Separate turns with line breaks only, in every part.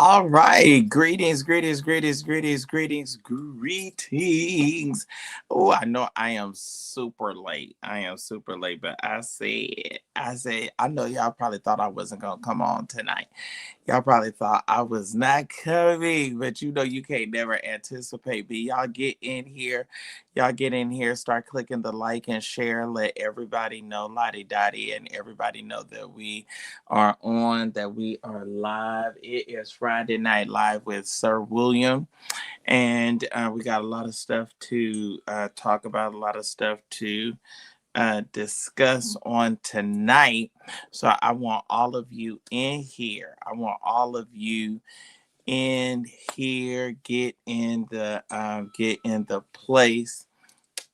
All right. Greetings. Oh, I know I am super late. But I know y'all probably thought I wasn't going to come on tonight. Y'all probably thought I was not coming, but you can't never anticipate me. Y'all get in here, start clicking the like and share, let everybody know, Lottie Dottie, and everybody know that we are on, that we are live. It is Friday Night Live with Sir William, and we got a lot of stuff to talk about, a lot of stuff to discuss on tonight. So I want all of you in here. I want all of you in here. Get in the place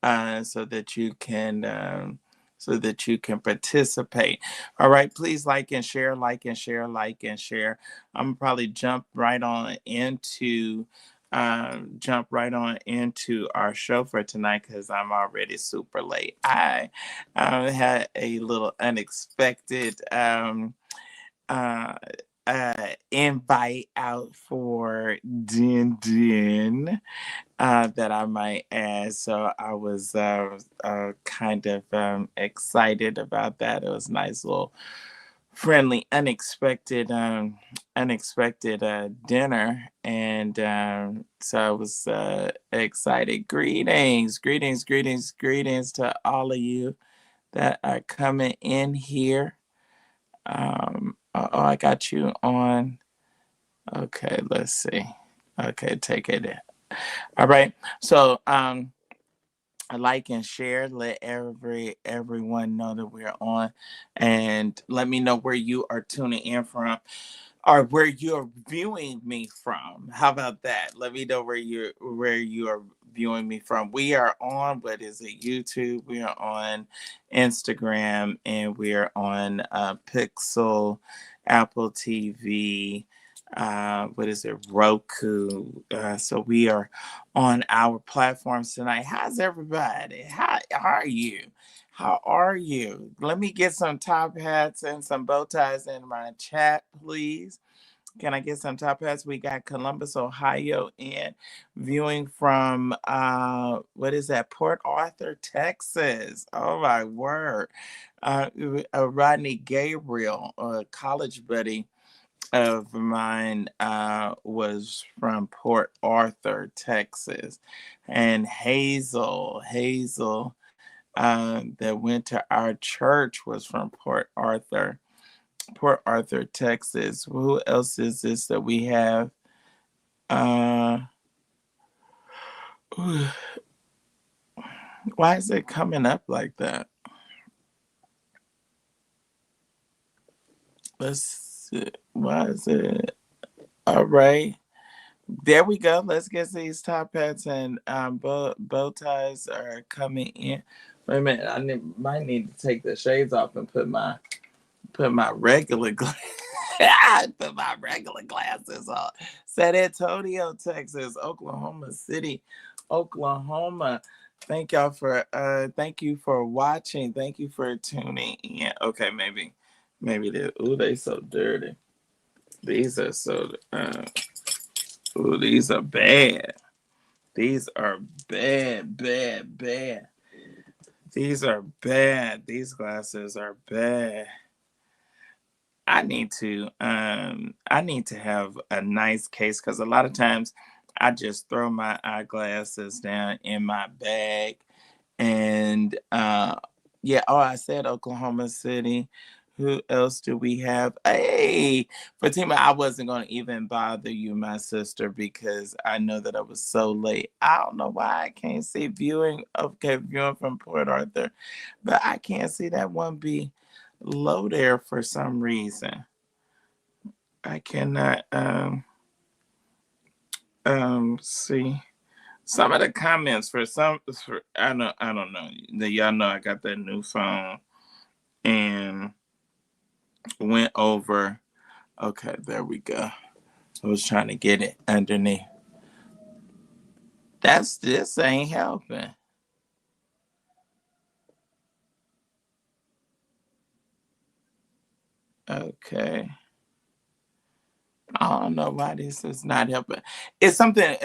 so that you can participate. All right, please like and share. I'm probably jump right on into our show for tonight because I'm already super late. I had a little unexpected uh, invite out for Din that I might add. So I was kind of excited about that. It was a nice little friendly, unexpected dinner, and so I was excited. Greetings to all of you that are coming in here. I got you on. Okay, let's see. Okay, take it in. All right. So like and share, let everyone know that we're on, and let me know where you are tuning in from or where you're viewing me from. How about that? Let me know where you are viewing me from. We are on, what is it, YouTube, we are on Instagram, and we are on Pixel, Apple TV, what is it, Roku. So we are on our platforms tonight. How's everybody? How are you? How are you? Let me get some top hats and some bow ties in my chat, please. Can I get some top hats? We got Columbus, Ohio, in viewing from what is that? Port Arthur, Texas. Oh my word! Rodney Gabriel, a college buddy of mine, was from Port Arthur, Texas, and Hazel, that went to our church was from Port Arthur, Texas. Who else is this that we have? Uh, why is it coming up like that? Let's see. Why is it? All right. There we go. Let's get these top hats and bow ties are coming in. Wait a minute. Might need to take the shades off and put my regular put my regular glasses on. San Antonio, Texas, Oklahoma City, Oklahoma. Thank you for watching. Thank you for tuning in. Okay, maybe they so dirty. These are so these are bad. These are bad. These are bad. These glasses are bad. I need to have a nice case because a lot of times I just throw my eyeglasses down in my bag, and yeah, oh, I said Oklahoma City. Who else do we have? Hey, Fatima, I wasn't going to even bother you, my sister, because I know that I was so late. I don't know why I can't see viewing. Okay, viewing from Port Arthur, but I can't see that one be low there for some reason. I cannot see some of the comments I don't know. Y'all know I got that new phone and went over. Okay, there we go. I was trying to get it underneath. This ain't helping. Okay. I don't know why this is not helping. It's something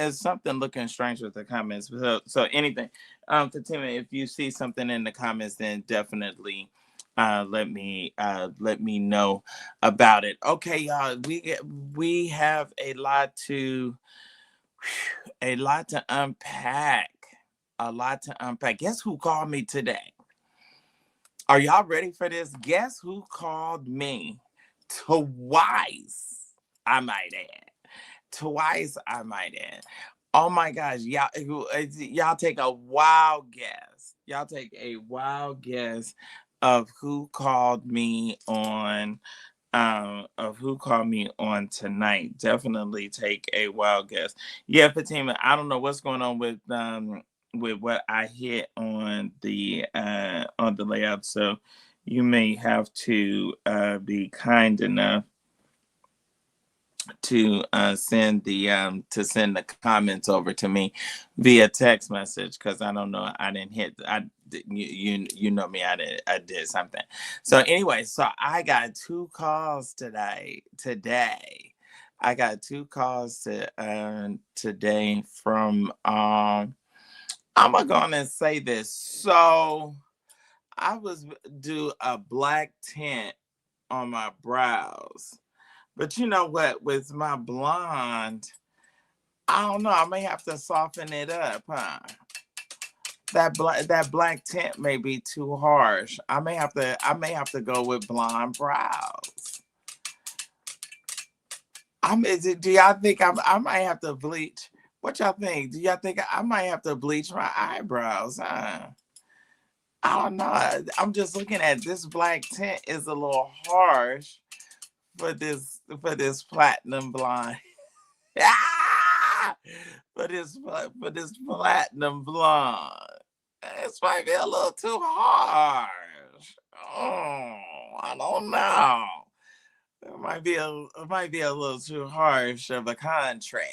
looking strange with the comments. So anything. Fatima, if you see something in the comments, then definitely let me know about it. Okay, y'all. We have a lot to unpack. A lot to unpack. Guess who called me today? Are y'all ready for this? Guess who called me twice? I might add. Twice, I might add. Oh my gosh, y'all take a wild guess. Y'all take a wild guess of who called me on tonight. Definitely take a wild guess. Yeah, Fatima, I don't know what's going on with what I hit on the layout. So you may have to be kind enough to send the comments over to me via text message, because I don't know, I didn't hit you know me, I did something. So anyway, so I got two calls today. I got two calls today from I'm gonna say this. So I was do a black tint on my brows. But you know what? With my blonde, I don't know. I may have to soften it up, huh? That black tint may be too harsh. I may have to go with blonde brows. Do y'all think I might have to bleach? What y'all think? Do y'all think I might have to bleach my eyebrows, huh? I don't know. I'm just looking at this black tint is a little harsh for this platinum blonde. Ah! For this platinum blonde. This might be a little too harsh. Oh, I don't know. It might be a little too harsh of a contrast.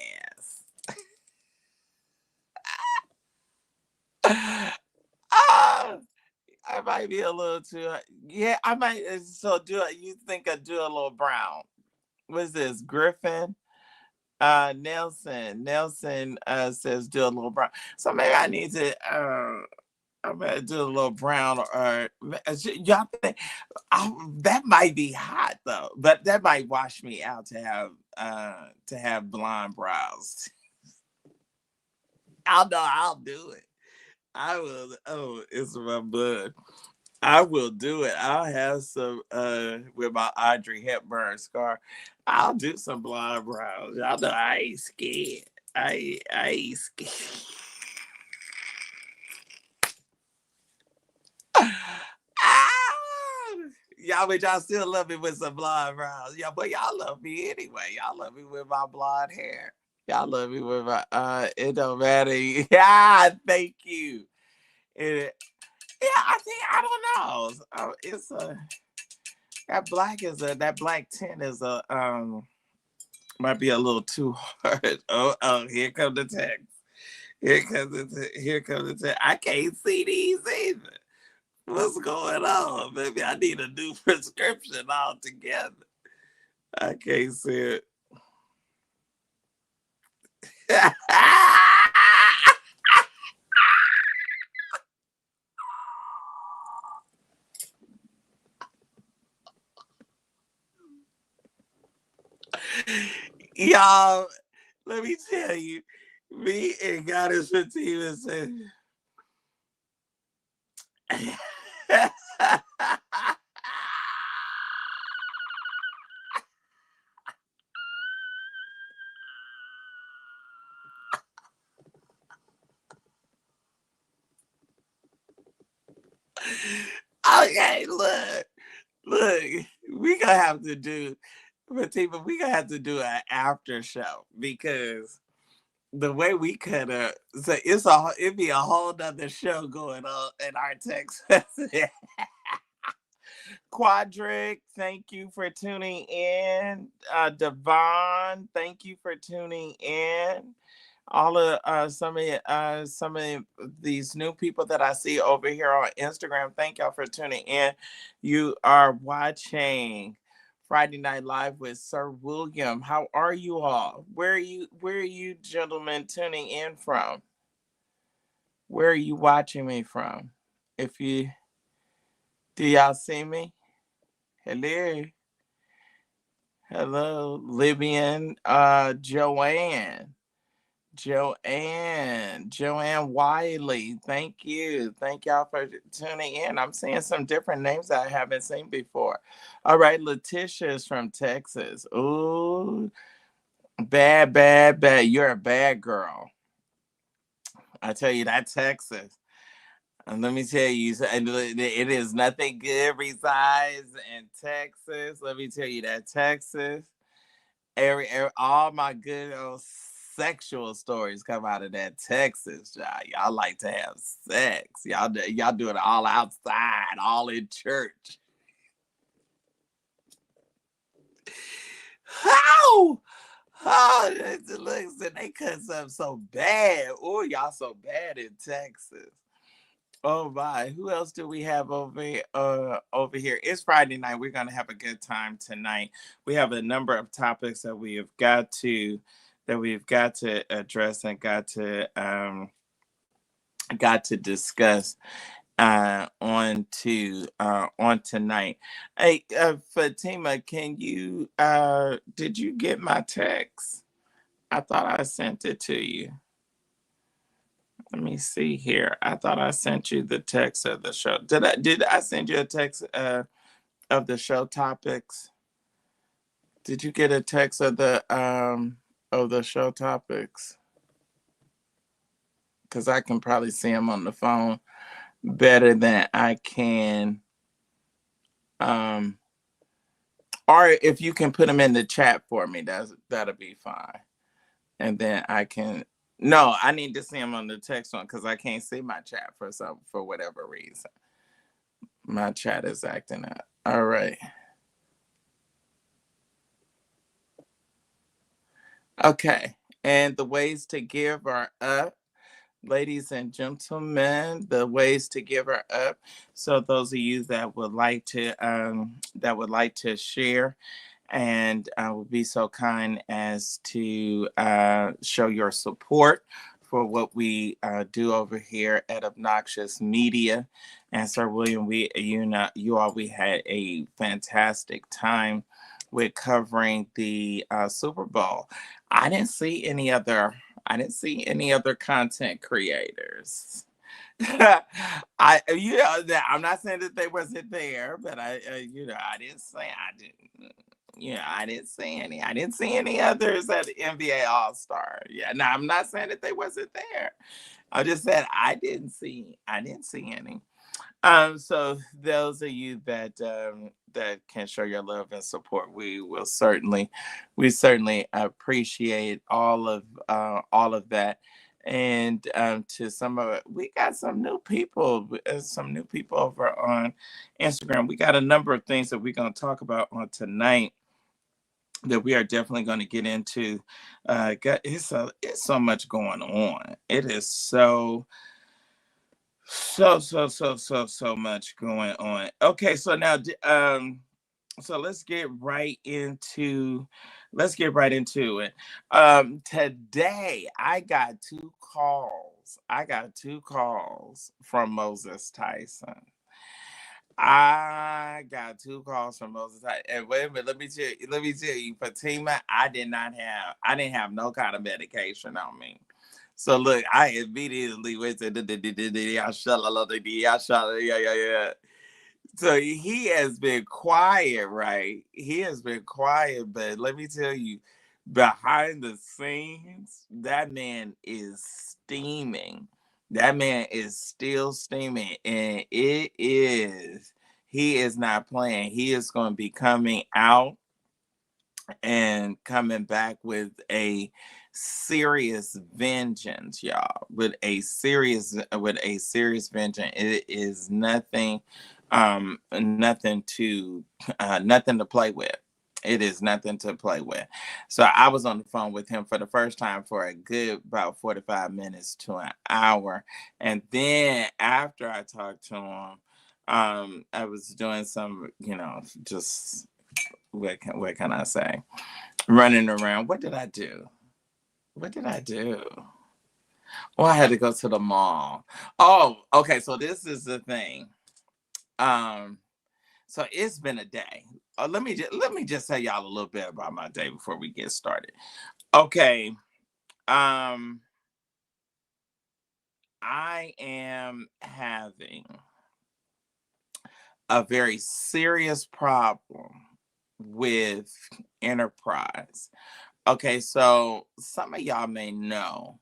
Ah, I might be a little too. Yeah, I might. So you think I do a little brown? What's this, Griffin? Nelson says do a little brown. So maybe I need to. I'm gonna do a little brown, or y'all think that might be hot though, but that might wash me out to have blonde brows. I'll know. I'll do it. I will. Oh, it's my bud. I will do it. I'll have some with my Audrey Hepburn scar. I'll do some blonde brows. Y'all know I ain't scared. I ain't scared. Ah! Y'all, but y'all still love me with some blonde brows. Yeah, but y'all love me anyway. Y'all love me with my blonde hair. Y'all love me with my it don't matter. Yeah, thank you. It, yeah, I don't know. It's that black tint is might be a little too hard. Oh, here come the text. Here comes the text. I can't see these either. What's going on? Maybe I need a new prescription altogether. I can't see it. Y'all, let me tell you, me and Goddess Fatima said. Okay, look, we gonna have to do, Fatima, we gonna have to do an after show, because the way we could have, so it'd be a whole nother show going on in our text message. Quadric, thank you for tuning in. Devon, thank you for tuning in. All of some of these new people that I see over here on Instagram, thank y'all for tuning in. You are watching Friday Night Live with Sir William. How are you all? Where are you gentlemen tuning in from? Where are you watching me from? If you do y'all see me? Hello. Hello. Libyan Joanne. Joanne Wiley. Thank you. Thank y'all for tuning in. I'm seeing some different names I haven't seen before. All right, Letitia is from Texas. Ooh, bad, bad, bad. You're a bad girl. I tell you that Texas. And let me tell you, it is nothing good resides in Texas. Let me tell you that Texas. All my good old sexual stories come out of that Texas, y'all like to have sex. Y'all do it all outside, all in church. How? Oh, listen, they cuss up so bad. Oh, y'all so bad in Texas. Oh my, who else do we have over here? It's Friday night. We're gonna have a good time tonight. We have a number of topics that we've got to address and got to discuss on tonight. Hey, Fatima, did you get my text? I thought I sent it to you. Let me see here. I thought I sent you the text of the show. Did I send you a text of the show topics? Did you get a text of the show topics? Because I can probably see them on the phone better than I can. Or if you can put them in the chat for me, that'll be fine. And then I can. No, I need to see them on the text one because I can't see my chat for whatever reason. My chat is acting up. All right. Okay. And the ways to give are up. Ladies and gentlemen, the ways to give are up. So those of you that would like to share and would be so kind as to show your support for what we do over here at Obnoxious Media. And Sir William, we had a fantastic time with covering the Super Bowl. I didn't see any other. I didn't see any other content creators. I'm not saying that they wasn't there, but I didn't see any. I didn't see any others at the NBA All Star. Yeah, now I'm not saying that they wasn't there. I just said I didn't see any. So those of you that can show your love and support, we certainly appreciate all of that. And to some of it, we got some new people, over on Instagram. We got a number of things that we're going to talk about on tonight that we are definitely going to get into. It's so much going on. It is so much going on. Okay, so now so let's get right into it. Today I got two calls. From Moses Tyson. I got two calls from Moses Tyson. And wait a minute, let me tell you, Fatima, I didn't have no kind of medication on me. So look, I immediately went to yeah. So he has been quiet, right? He has been quiet, but let me tell you, behind the scenes, that man is steaming. That man is still steaming, and he is not playing. He is going to be coming out and coming back with a serious vengeance, y'all. With a serious vengeance. It is nothing to play with. It is nothing to play with. So I was on the phone with him for the first time for a good about 45 minutes to an hour. And then after I talked to him, I was doing some, just what can I say? Running around. What did I do? What did I do? Oh, I had to go to the mall. Oh, okay. So this is the thing. Um, so it's been a day. Let me just tell y'all a little bit about my day before we get started. Okay. Um, I am having a very serious problem with Enterprise. Okay, so some of y'all may know,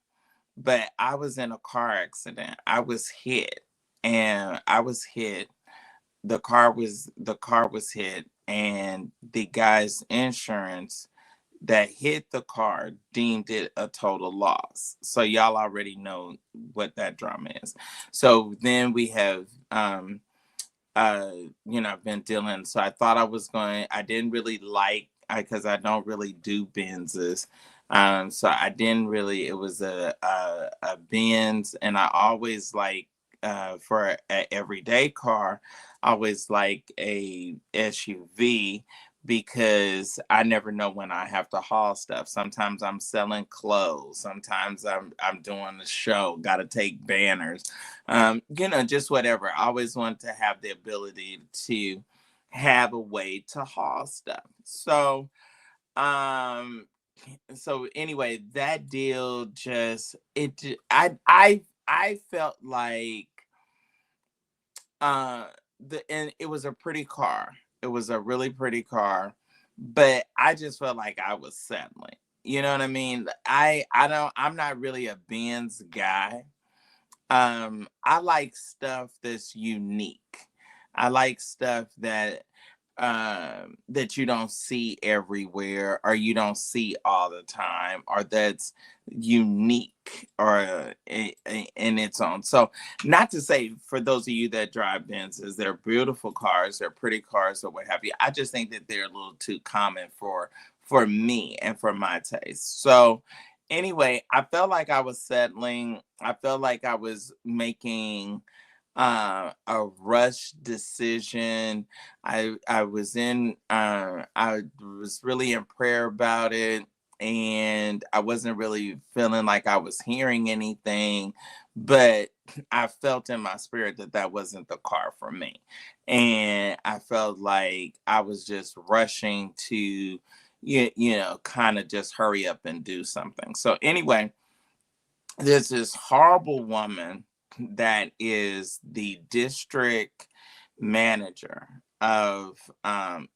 but I was in a car accident. I was hit, and I was hit. The car was hit, and the guy's insurance that hit the car deemed it a total loss. So y'all already know what that drama is. So then we have uh I've been dealing, so I thought I didn't really like, because I don't really do Benzes. So I didn't really, it was a Benz, and I always like, for an everyday car, I always like a SUV, because I never know when I have to haul stuff. Sometimes I'm selling clothes, sometimes I'm doing a show, gotta take banners, just whatever. I always want to have the ability to have a way to haul stuff. Um, so anyway, that deal just I felt like uh and it was a pretty car. It was a really pretty car, but I just felt like I was settling. You know what I mean? I'm not really a Benz guy. I like stuff that's unique. I like stuff that you don't see everywhere, or you don't see all the time, or that's unique, or in its own. So, not to say, for those of you that drive Benzes, they're beautiful cars, they're pretty cars, or what have you. I just think that they're a little too common for me and for my taste. So anyway, I felt like I was settling. I felt like I was making a rush decision. I was really in prayer about it, and I wasn't really feeling like I was hearing anything, but I felt in my spirit that that wasn't the car for me. And I felt like I was just rushing to, kind of just hurry up and do something. So anyway, there's this horrible woman that is the district manager of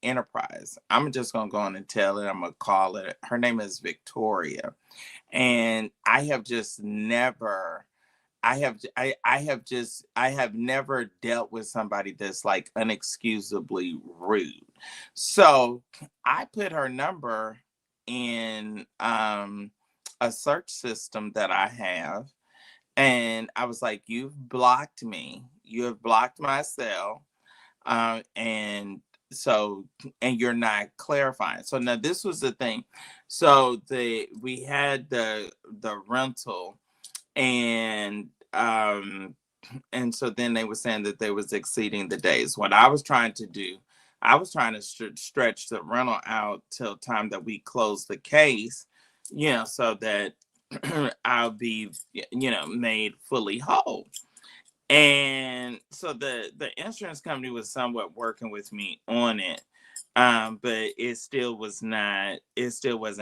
Enterprise. I'm just gonna go on and tell it. I'm gonna call it. Her name is Victoria, and I have just never. I have never dealt with somebody that's like unexcusably rude. So I put her number in a search system that I have, and I was like, "You've blocked me. You have blocked my cell, and so and you're not clarifying." So now this was the thing. So we had the rental, and so then they were saying that they was exceeding the days. What I was trying to do, I was trying to stretch the rental out till time that we close the case, so that I'll be, made fully whole. And so the insurance company was somewhat working with me on it, but it still wasn't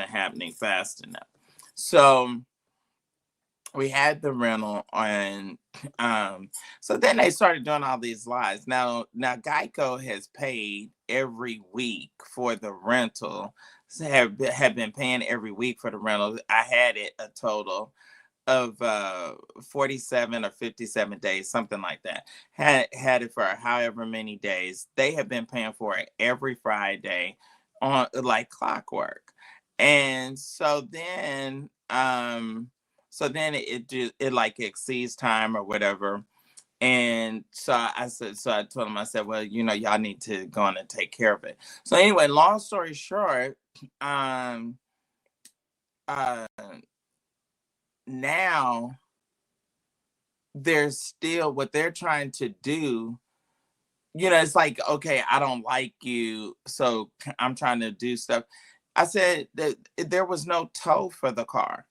happening fast enough. So we had the rental, and so then they started doing all these lies. Now Geico has paid every week for the rental, so have been paying every week for the rental. I had it a total of 47 or 57 days, something like that. Had it for however many days. They have been paying for it every Friday on like clockwork. And so then it like exceeds time or whatever. And so I told him, I said, well, y'all need to go on and take care of it. So anyway, long story short, um uh now there's still, what they're trying to do it's like, okay, I don't like you, so I'm trying to do stuff. I said that there was no tow for the car.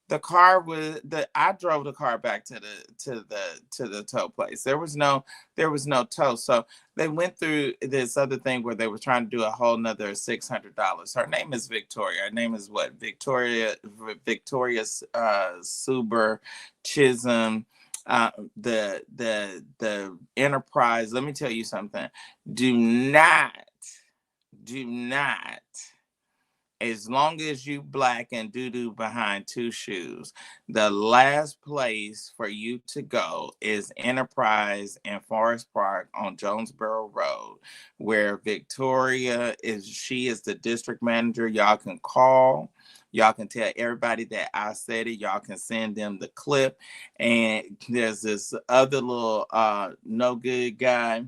The car was I drove the car back to the tow place. There was no tow. So they went through this other thing where they were trying to do a whole nother $600. Her name is Victoria. Her name is what? Victoria Suber Chisholm. The enterprise. Let me tell you something. Do not, do not, as long as you black and doo-doo behind two shoes, the last place for you to go is Enterprise in Forest Park on Jonesboro Road, where Victoria is. She is the district manager. Y'all can call. Y'all can tell everybody that I said it. Y'all can send them the clip. And there's this other little no good guy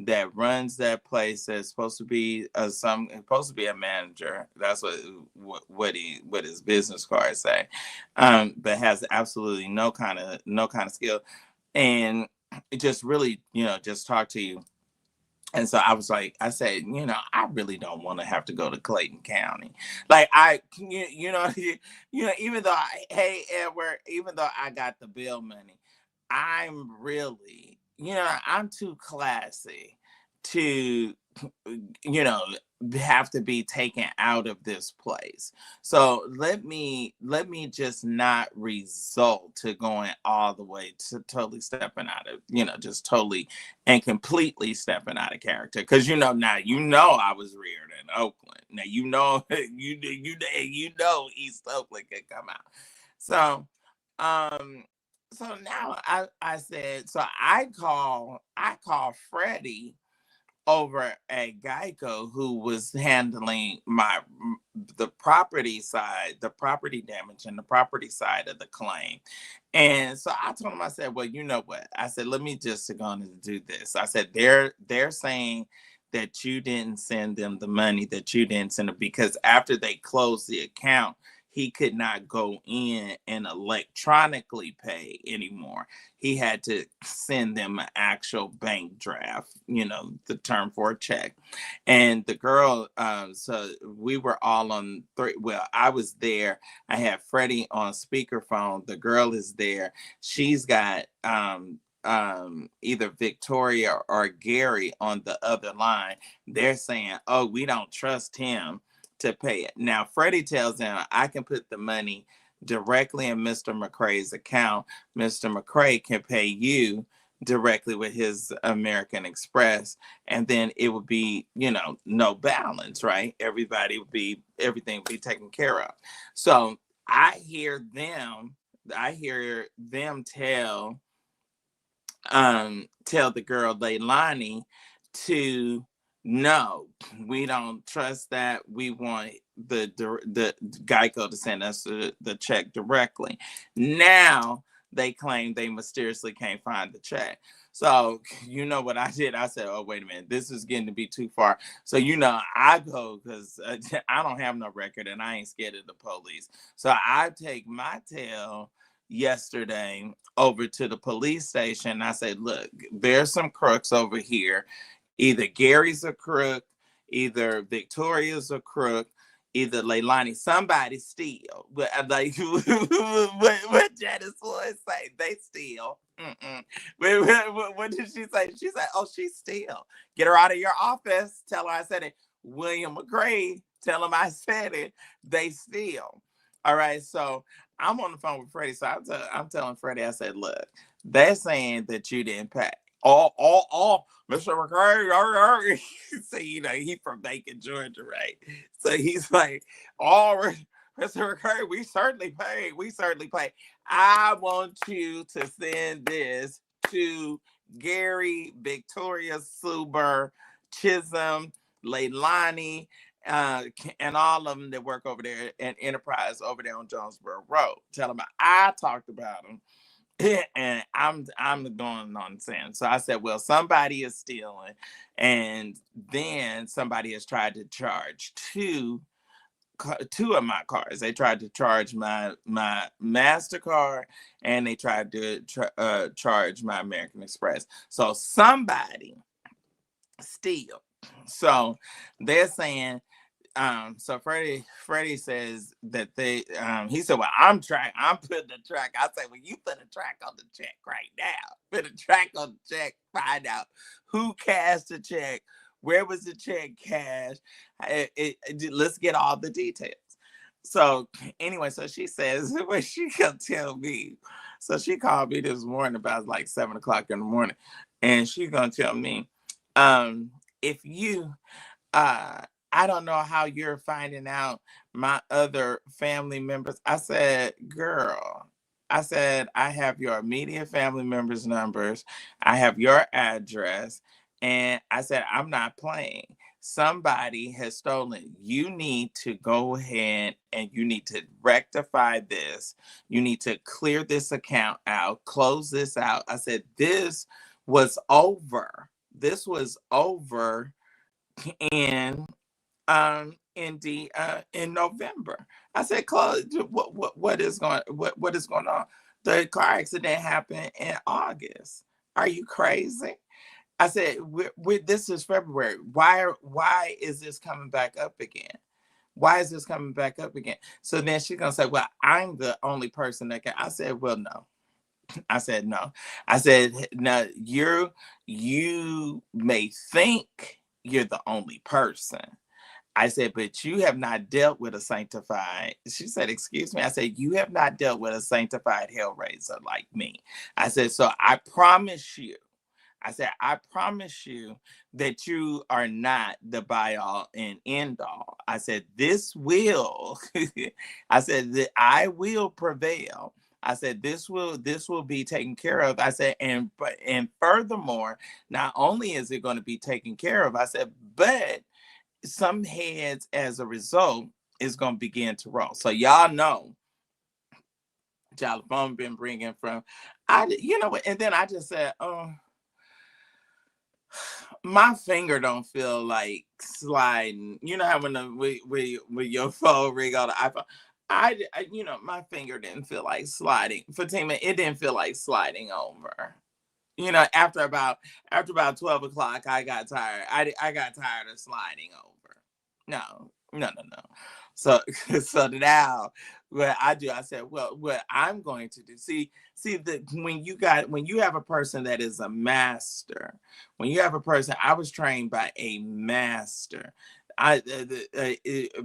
that runs that place that's supposed to be supposed to be a manager. That's what his business cards say, but has absolutely no kind of skill, and it just really just talk to you. And so I said, I really don't want to have to go to Clayton County. Like even though hey Edward, even though I got the bill money, I'm really, I'm too classy to, you know, have to be taken out of this place. So let me just not result to going all the way to totally stepping out of, just totally and completely stepping out of character. Because now I was reared in Oakland. Now you know East Oakland can come out. So so now I said, so I call Freddie over at Geico, who was handling the property side, the property damage and the property side of the claim. And so I told him, I said, well, you know what? I said, let me just go on and do this. I said, they're saying that you didn't send them the money, that you didn't send it, because after they closed the account, he could not go in and electronically pay anymore. He had to send them an actual bank draft, the term for a check. And the girl, so we were all on three. Well, I was there. I had Freddie on speakerphone. The girl is there. She's got either Victoria or Gary on the other line. They're saying, oh, we don't trust him to pay it. Now, Freddie tells them, I can put the money directly in Mr. McCrae's account. Mr. McCrae can pay you directly with his American Express, and then it would be, no balance, right? Everything would be taken care of. So I hear them tell the girl Leilani to, no, we don't trust that. We want the Geico to send us the check directly. Now they claim they mysteriously can't find the check. So you know what I did? I said, oh, wait a minute, this is getting to be too far. So I go, because I don't have no record and I ain't scared of the police. So I take my tail yesterday over to the police station. I say, look, there's some crooks over here. Either Gary's a crook, either Victoria's a crook, either Leilani, somebody steal. But like what Janice would say, they steal. What did she say? She said, oh, she steal. Get her out of your office. Tell her I said it. William McCrae, tell him I said it. They steal. All right, so I'm on the phone with Freddie. So I'm telling Freddie, I said, look, they're saying that you didn't pay. All, Mr. McCray. So, he from Macon, Georgia, right? So he's like, Mr. McCray, we certainly paid. We certainly paid. I want you to send this to Gary, Victoria, Suber, Chisholm, Leilani, and all of them that work over there at Enterprise over there on Jonesboro Road. Tell them I talked about them. And I'm going on saying. So I said, well, somebody is stealing, and then somebody has tried to charge two of my cards. They tried to charge my MasterCard, and they tried to charge my American Express. So somebody Still. So they're saying, so Freddie says that he said, well, I'm putting the track. I say, well, you put a track on the check right now. Put a track on the check, find out who cashed the check, where was the check cashed. Let's get all the details. So anyway, so she says, what she gonna tell me? So she called me this morning about like 7 o'clock in the morning, and she gonna tell me, if you I don't know how you're finding out my other family members. I said, girl, I said, I have your immediate family members' numbers. I have your address. And I said, I'm not playing. Somebody has stolen. You need to go ahead and you need to rectify this. You need to clear this account out, close this out. I said, this was over. This was over. And in November. I said, Claude, what is going on? The car accident happened in August. Are you crazy? I said, this is February. Why is this coming back up again? Why is this coming back up again? So then she's gonna say, well, I'm the only person that can. I said, well, no. I said, no. I said, no, you may think you're the only person. I said, but you have not dealt with a sanctified. She said, excuse me. I said, you have not dealt with a sanctified hellraiser like me. I said, so I promise you. I said, I promise you that you are not the buy all and end all. I said, this will, I said that I will prevail. I said, this will be taken care of. I said, and furthermore, not only is it going to be taken care of, I said, but some heads as a result is going to begin to roll. So y'all know, phone been bringing from, and then I just said, oh, my finger don't feel like sliding. You know how when your phone ring on the iPhone, my finger didn't feel like sliding. Fatima, it didn't feel like sliding over. After about 12 o'clock, I got tired. I got tired of sliding over. No. So so now what I do, I said, well, what I'm going to do, when you have a person that is a master, when you have a person, I was trained by a master.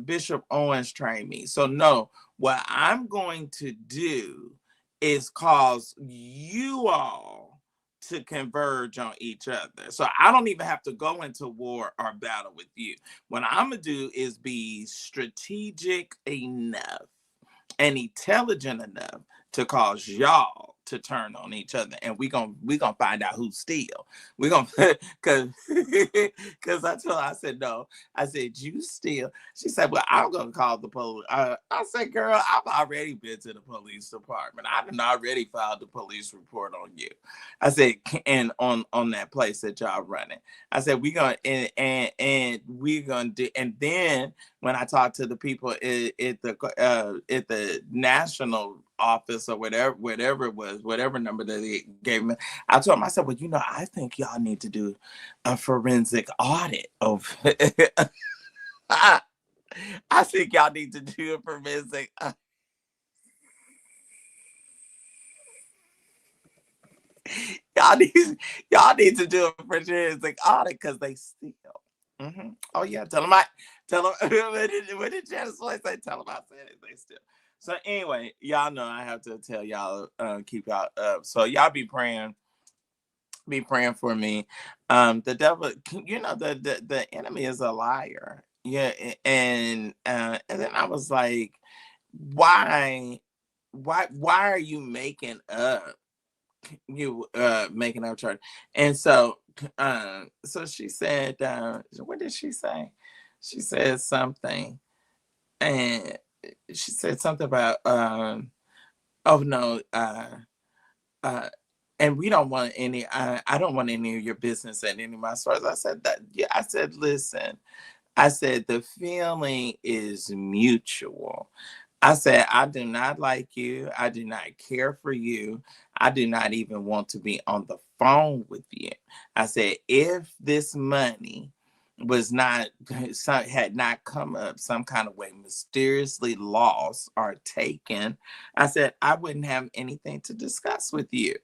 Bishop Owens trained me. So no, what I'm going to do is cause you all to converge on each other. So I don't even have to go into war or battle with you. What I'm going to do is be strategic enough and intelligent enough to cause y'all to turn on each other, and we gonna find out who's steal. We gonna because I told her, I said no. I said you steal. She said, well, I'm gonna call the police. I said, girl, I've already been to the police department. I done already filed the police report on you. I said, and on that place that y'all running. I said we gonna and we gonna do, and then when I talked to the people at the national office or whatever it was, whatever number that they gave me, I told them, I said, well, I think y'all need to do a forensic audit of I think y'all need to do a forensic y'all need to do a forensic audit because they steal. Mm-hmm. Oh yeah, tell them what did Janice Floyd say? Tell them I said it. They still. So anyway, y'all know I have to tell y'all, keep y'all up. So y'all be praying for me. The devil, the enemy is a liar. Yeah, and then I was like, why are you making up? Making up charge. And so so she said, what did she say? She said something, and she said something about oh no, and we don't want any, I don't want any of your business at any of my stores. I said that, yeah, I said, listen, I said the feeling is mutual. I said, I do not like you. I do not care for you. I do not even want to be on the phone with you. I said, if this money was not, had not come up some kind of way, mysteriously lost or taken, I said, I wouldn't have anything to discuss with you.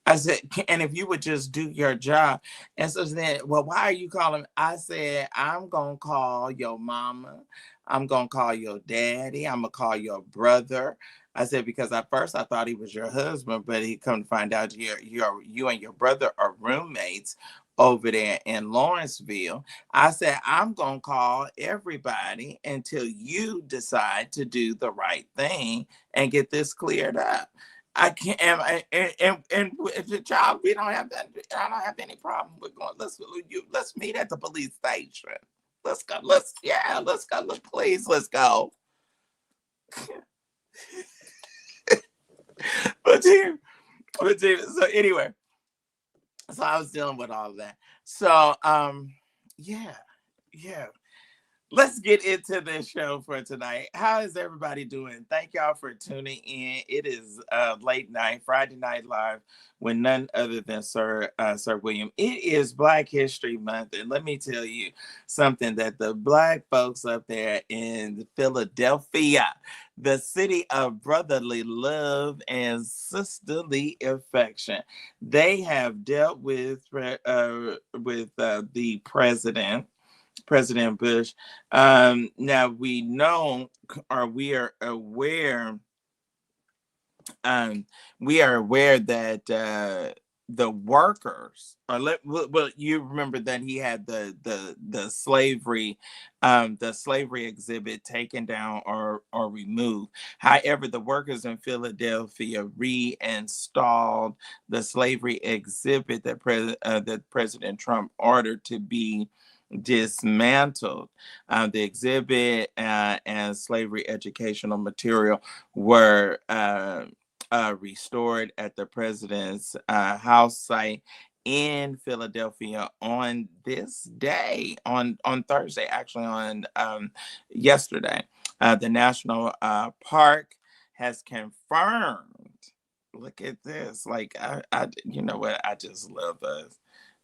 I said, and if you would just do your job. And so then, well, why are you calling? I said, I'm going to call your mama. I'm going to call your daddy. I'm going to call your brother. I said, because at first I thought he was your husband, but he come to find out you and your brother are roommates over there in Lawrenceville. I said, I'm going to call everybody until you decide to do the right thing and get this cleared up. I can't, and with the job, we don't have that. I don't have any problem with going. Let's meet at the police station. Let's go. Let's go. Please, let's go. but, dear, so anyway, so I was dealing with all of that. So, yeah, yeah. Let's get into this show for tonight. How is everybody doing? Thank y'all for tuning in. It is late night, Friday Night Live, with none other than Sir William. It is Black History Month, and let me tell you something that the Black folks up there in Philadelphia, the city of brotherly love and sisterly affection, they have dealt with the President Bush. Now we know, or um, we are aware that the workers, well, you remember that he had the slavery exhibit taken down or removed. However, the workers in Philadelphia reinstalled the slavery exhibit that President Trump ordered to be dismantled. The exhibit and slavery educational material were restored at the president's house site in Philadelphia on this day, on Thursday, actually on yesterday. The National Park has confirmed. Look at this. Like you know what? I just love us.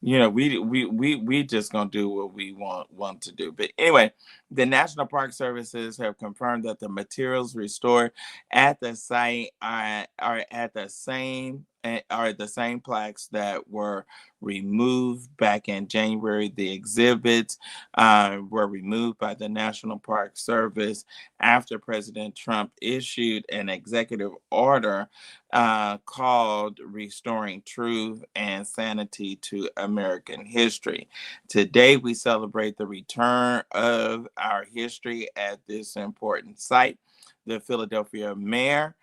You know, we just gonna do what we want to do. But anyway, the National Park Services have confirmed that the materials restored at the site are at the same are the same plaques that were removed back in January. The exhibits were removed by the National Park Service after President Trump issued an executive order called Restoring Truth and Sanity to American History. Today, we celebrate the return of our history at this important site. The Philadelphia mayor,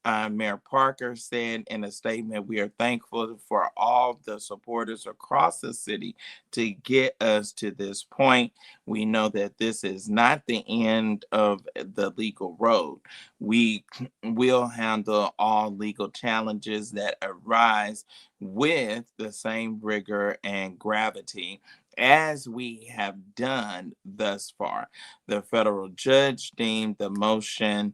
Mayor Parker, said in a statement, "We are thankful for all the supporters across the city to get us to this point. We know that this is not the end of the legal road. We will handle all legal challenges that arise with the same rigor and gravity as we have done thus far." The federal judge deemed the motion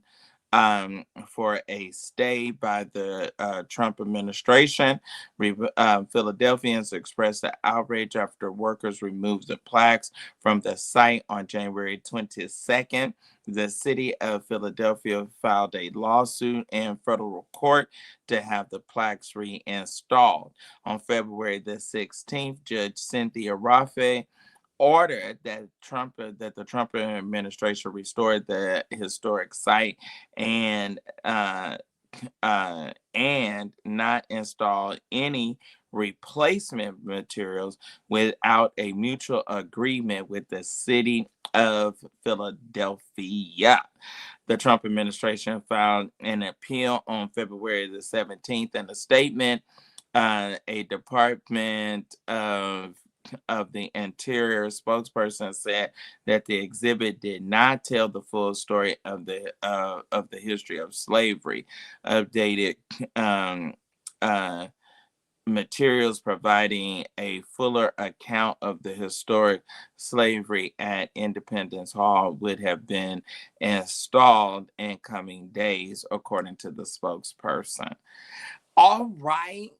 for a stay by the Trump administration. Philadelphians expressed the outrage after workers removed the plaques from the site on January 22nd. The city of Philadelphia filed a lawsuit in federal court to have the plaques reinstalled. On February the 16th, Judge Cynthia Raffe ordered that the Trump administration restored the historic site and not install any replacement materials without a mutual agreement with the city of Philadelphia. The Trump administration filed an appeal on February the 17th. In a statement, a Department of the Interior spokesperson said that the exhibit did not tell the full story of the history of slavery. Updated um, uh, materials providing a fuller account of the historic slavery at Independence Hall would have been installed in coming days, according to the spokesperson. All right.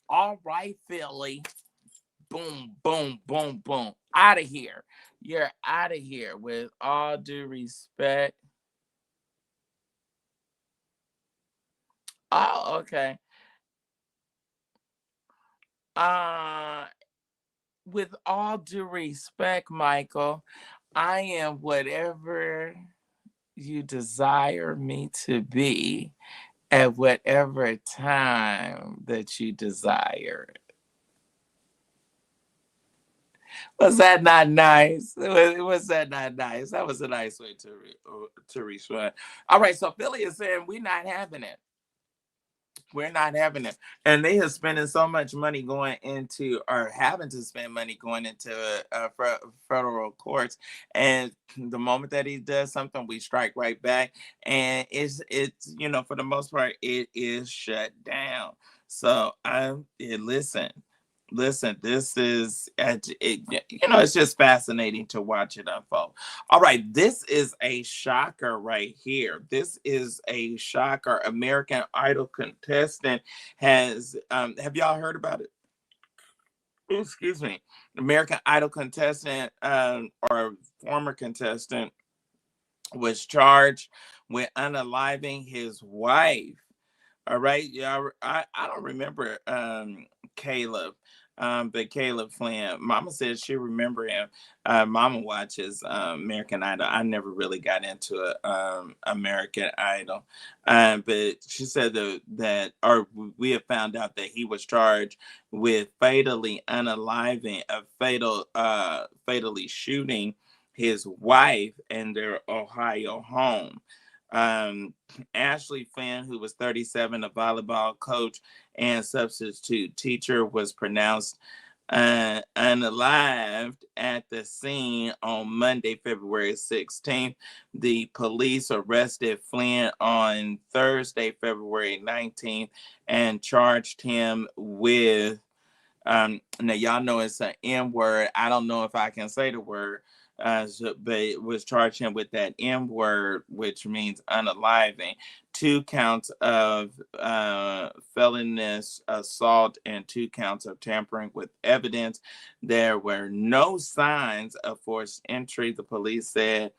All right, Philly. Boom, boom, boom, boom. Out of here. You're out of here with all due respect. Oh, okay. Uh, with all due respect, Michael, I am whatever you desire me to be at whatever time that you desire. Was that not nice? Was that not nice? That was a nice way to respond. All right, so Philly is saying we're not having it. We're not having it. And they are spending so much money going into, or having to spend money going into federal courts. And the moment that he does something, we strike right back. And it's for the most part, it is shut down. So listen. Listen, this is, it's just fascinating to watch it unfold. All right, this is a shocker right here. This is a shocker. American Idol contestant have y'all heard about it? Excuse me. American Idol contestant or former contestant was charged with unaliving his wife. All right. Yeah, I don't remember Caleb. But Caleb Flynn, Mama says she remember him. Mama watches American Idol. I never really got into American Idol. But she said or we have found out that he was charged with fatally unaliving, fatally shooting his wife in their Ohio home. Ashley Flynn, who was 37, a volleyball coach and substitute teacher, was pronounced unalived at the scene on Monday, February 16th. The police arrested Flynn on Thursday, February 19th, and charged him with now y'all know it's an M word. I don't know if I can say the word, but it was charged him with that M word, which means unaliving. 2 counts of felonious assault and 2 counts of tampering with evidence. There were no signs of forced entry, the police said.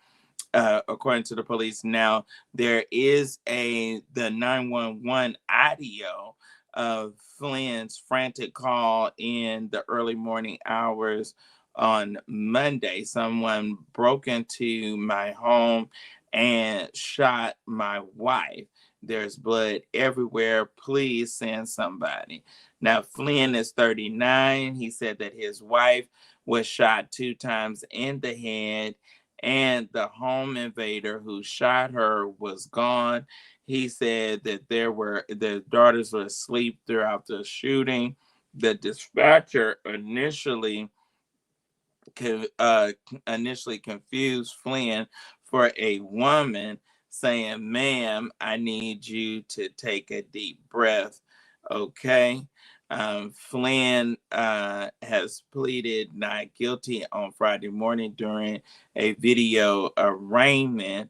According to the police. Now, there is the 911 audio of Flynn's frantic call in the early morning hours on Monday. Someone broke into my home and shot my wife. There's blood everywhere. Please send somebody. Now, Flynn is 39. He said that his wife was shot 2 times in the head, and the home invader who shot her was gone. He said that the daughters were asleep throughout the shooting. The dispatcher initially confused Flynn for a woman, saying, "Ma'am, I need you to take a deep breath." Okay. Flynn has pleaded not guilty on Friday morning during a video arraignment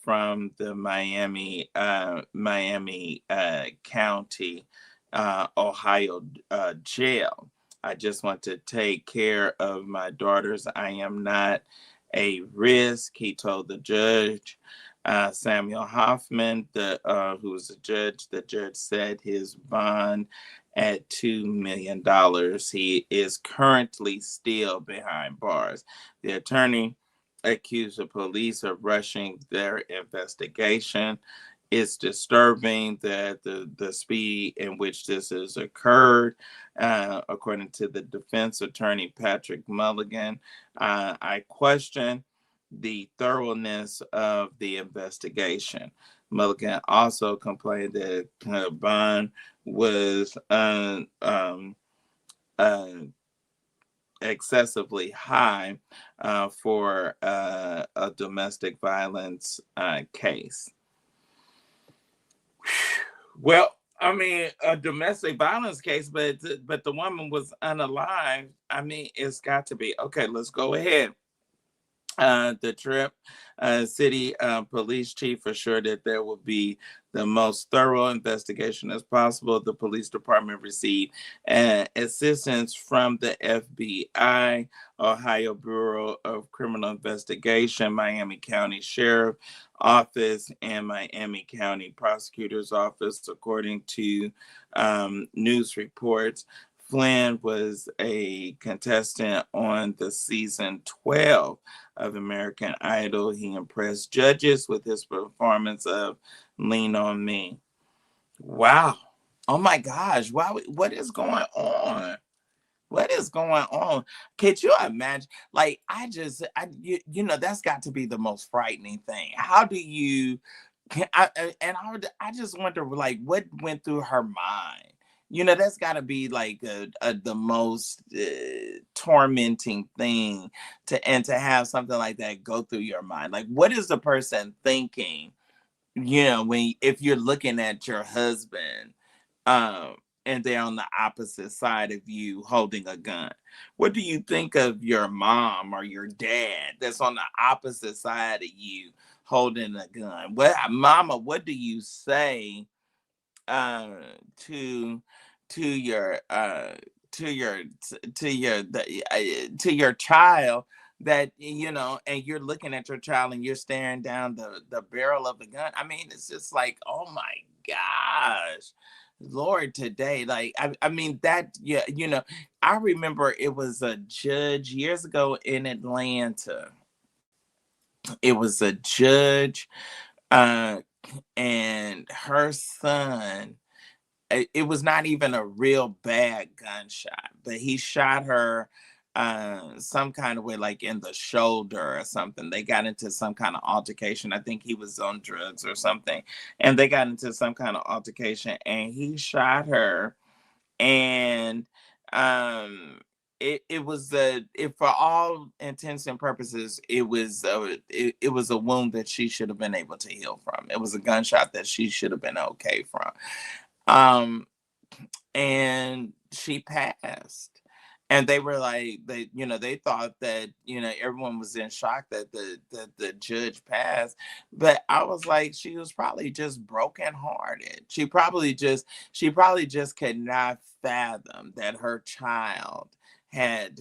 from the Miami County, Ohio jail. "I just want to take care of my daughters. I am not a risk," he told the judge. Samuel Hoffman, who was a judge, the judge said his bond at $2 million. He is currently still behind bars. The attorney accused the police of rushing their investigation. It's disturbing that the speed in which this has occurred, according to the defense attorney, Patrick Mulligan. I question the thoroughness of the investigation. Mulligan also complained that bond was excessively high for a domestic violence case. Well, I mean, a domestic violence case, but the woman was unalive. I mean, it's got to be. Okay, let's go ahead. The trip city police chief assured that there will be the most thorough investigation as possible. The police department received assistance from the FBI, Ohio Bureau of Criminal Investigation, Miami County Sheriff Office, and Miami County Prosecutor's Office, according to news reports. Flynn was a contestant on the season 12 of American Idol. He impressed judges with his performance of Lean on Me. Wow. Oh my gosh. Wow. What is going on? What is going on? Could you imagine? Like, that's got to be the most frightening thing. How do you, I just wonder, like, what went through her mind? That's got to be like the most tormenting thing to have something like that go through your mind. Like, what is the person thinking? If you're looking at your husband, um, and they're on the opposite side of you holding a gun. What do you think of your mom or your dad that's on the opposite side of you holding a gun? Mama, what do you say uh, to to your to your child, that and you're looking at your child and you're staring down the barrel of the gun? I mean, it's just like, oh my gosh, Lord, today. Like, I mean, that, yeah, I remember it was a judge years ago in Atlanta. It was a judge, uh and her son, it was not even a real bad gunshot, but he shot her some kind of way, like in the shoulder or something. They got into some kind of altercation. I think he was on drugs or something, and they got into some kind of altercation, and he shot her. And it was for all intents and purposes, it was a wound that she should have been able to heal from. It was a gunshot that she should have been okay from. um and she passed, and they were like, they thought that, everyone was in shock that the judge passed. But I was like, she was probably just brokenhearted. She probably just could not fathom that her child had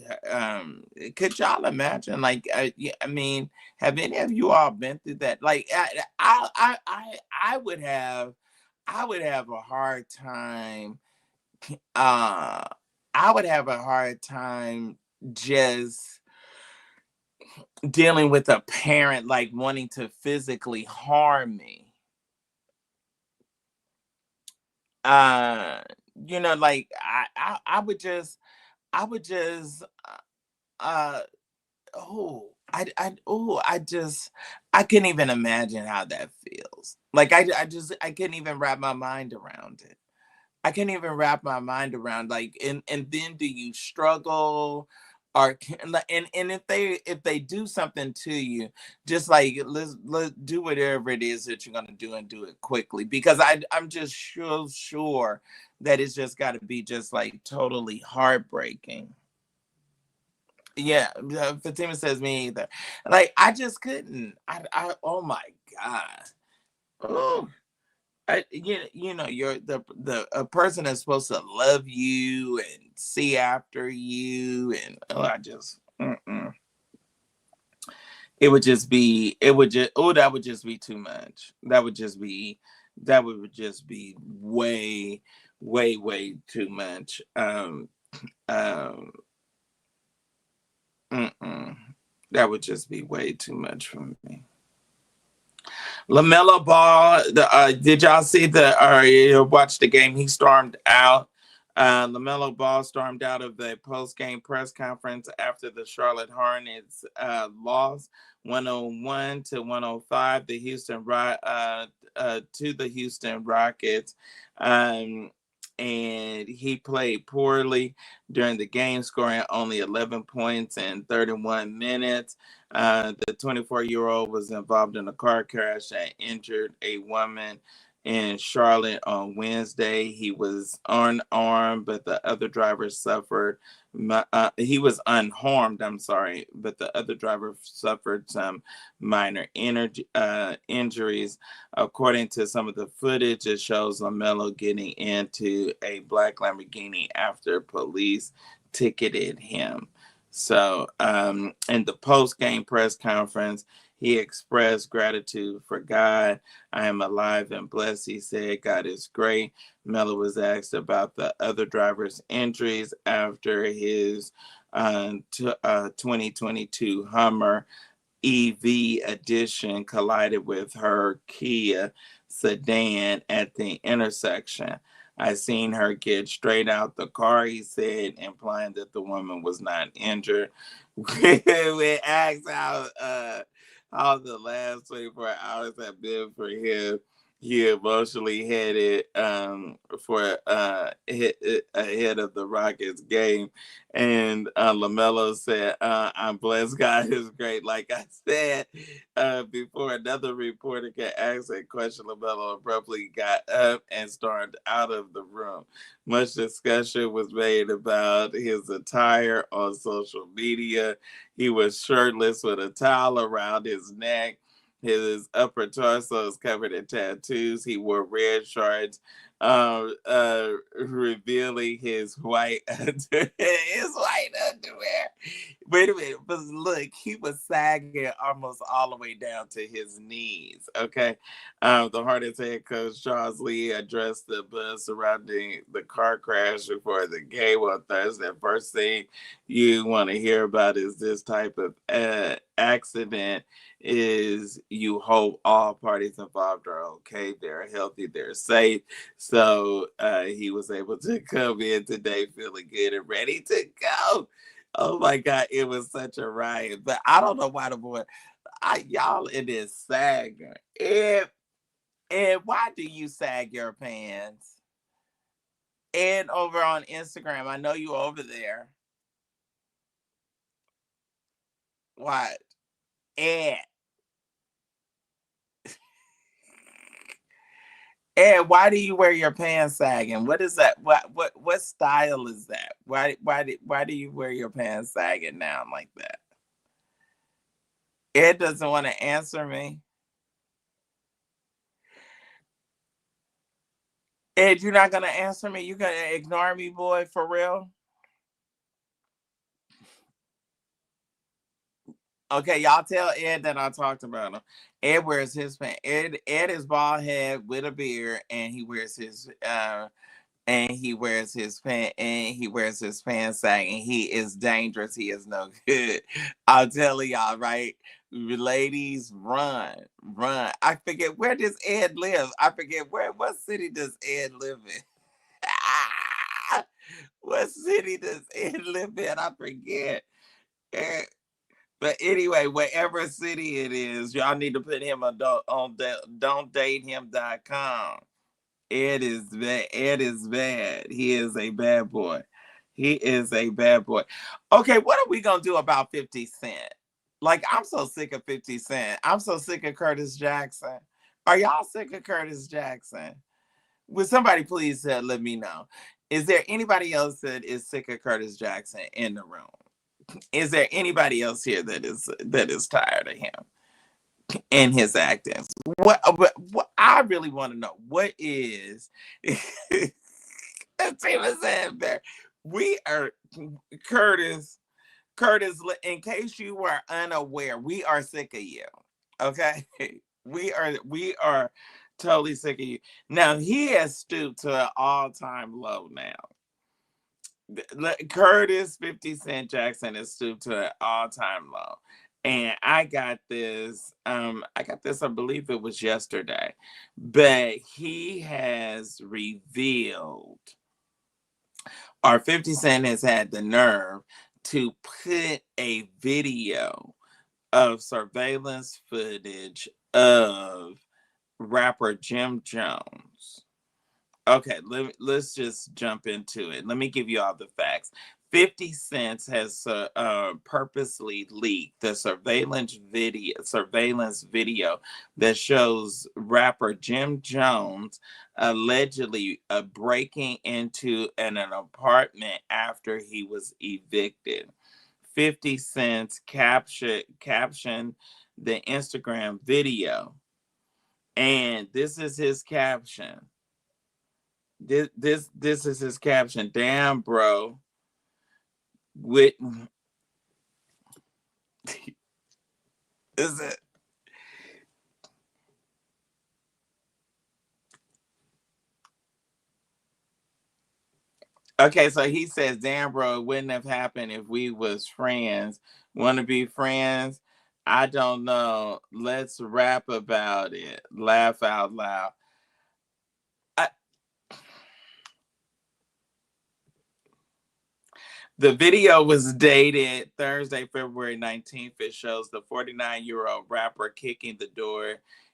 could y'all imagine? Like, yeah, I mean, have any of you all been through that? Like, I would have, a hard time. uh I would have a hard time just dealing with a parent like wanting to physically harm me. uh like, I would just uh I couldn't even imagine how that feels. Like, I couldn't even wrap my mind around it. I can't even wrap my mind around, like, and then do you struggle, or and if they do something to you, just like, let's do whatever it is that you're gonna do, and do it quickly, because I'm just sure that it's just got to be just like totally heartbreaking. Yeah, Fatima says me either. Like, I just couldn't. Oh my god. Oh. You're the a person that's supposed to love you and see after you, and I just, that would just be too much. That would just be way, way, way too much. Um, mm-mm. That would just be way too much for me. LaMelo Ball, did y'all see or you watch the game? He stormed out. LaMelo Ball stormed out of the post-game press conference after the Charlotte Hornets lost 101 to 105 to the Houston Rockets. Um, and he played poorly during the game, scoring only 11 points in 31 minutes. The 24-year-old was involved in a car crash that injured a woman in Charlotte on Wednesday. He was unarmed, but the other driver suffered. He was unharmed. I'm sorry, but the other driver suffered some minor injuries. According to some of the footage, it shows LaMelo getting into a black Lamborghini after police ticketed him. So, in the post-game press conference, he expressed gratitude for God. I am alive and blessed, he said. God is great. Melo was asked about the other driver's injuries after his 2022 Hummer EV edition collided with her Kia sedan at the intersection. I seen her get straight out the car, he said, implying that the woman was not injured. We asked how the last 24 hours have been for him. He emotionally headed for ahead of the Rockets game. And LaMelo said, I'm blessed. God is great. Like I said before, another reporter could ask that question, LaMelo abruptly got up and stormed out of the room. Much discussion was made about his attire on social media. He was shirtless with a towel around his neck. His upper torso is covered in tattoos. He wore red shorts, revealing his white underwear. Wait a minute, but look, he was sagging almost all the way down to his knees. Okay, the Hornets head coach Charles Lee addressed the buzz surrounding the car crash before the game on Thursday. First thing you want to hear about is this type of accident. Is you hope all parties involved are okay, they're healthy, they're safe. So he was able to come in today feeling good and ready to go. Oh my God, it was such a riot. But I don't know why the boy, y'all in this sagging. And why do you sag your pants? And over on Instagram, I know you over there. What? And why do you wear your pants sagging? What is that? What style is that? Why do you wear your pants sagging now like that? Ed doesn't want to answer me. Ed, you're not gonna answer me? You gonna ignore me, boy, for real? Okay, y'all tell Ed that I talked about him. Ed wears his pants. Ed is bald head with a beard, and he wears his pants sagging. He is dangerous. He is no good. I'm telling y'all, right? Ladies, run. I forget, where does Ed live? I forget, what city does Ed live in? What city does Ed live in? I forget. Eh, But anyway, whatever city it is, y'all need to put him on don'tdatehim.com. Ed is bad. Ed is bad. He is a bad boy. He is a bad boy. Okay, what are we gonna do about 50 Cent? Like, I'm so sick of 50 Cent. I'm so sick of Curtis Jackson. Are y'all sick of Curtis Jackson? Would somebody please let me know? Is there anybody else that is sick of Curtis Jackson in the room? Is there anybody else here that is tired of him and his acting? What I really want to know, what is Taylor said there? We are Curtis. Curtis, in case you were unaware, we are sick of you. Okay. We are totally sick of you. Now he has stooped to an all-time low now. Curtis 50 Cent Jackson is stooped to an all-time low. And I believe it was yesterday, but he has revealed, or 50 Cent has had the nerve to put a video of surveillance footage of rapper Jim Jones. Okay, let's just jump into it. Let me give you all the facts. 50 Cent has purposely leaked the surveillance video that shows rapper Jim Jones allegedly breaking into an apartment after he was evicted. 50 Cent's captioned the Instagram video, and this is his caption. This is his caption. Damn, bro. With is it okay? So he says, "Damn, bro, it wouldn't have happened if we was friends. Want to be friends? I don't know. Let's rap about it. Laugh out loud." I, The video was dated Thursday, February 19th. It shows the 49-year-old rapper kicking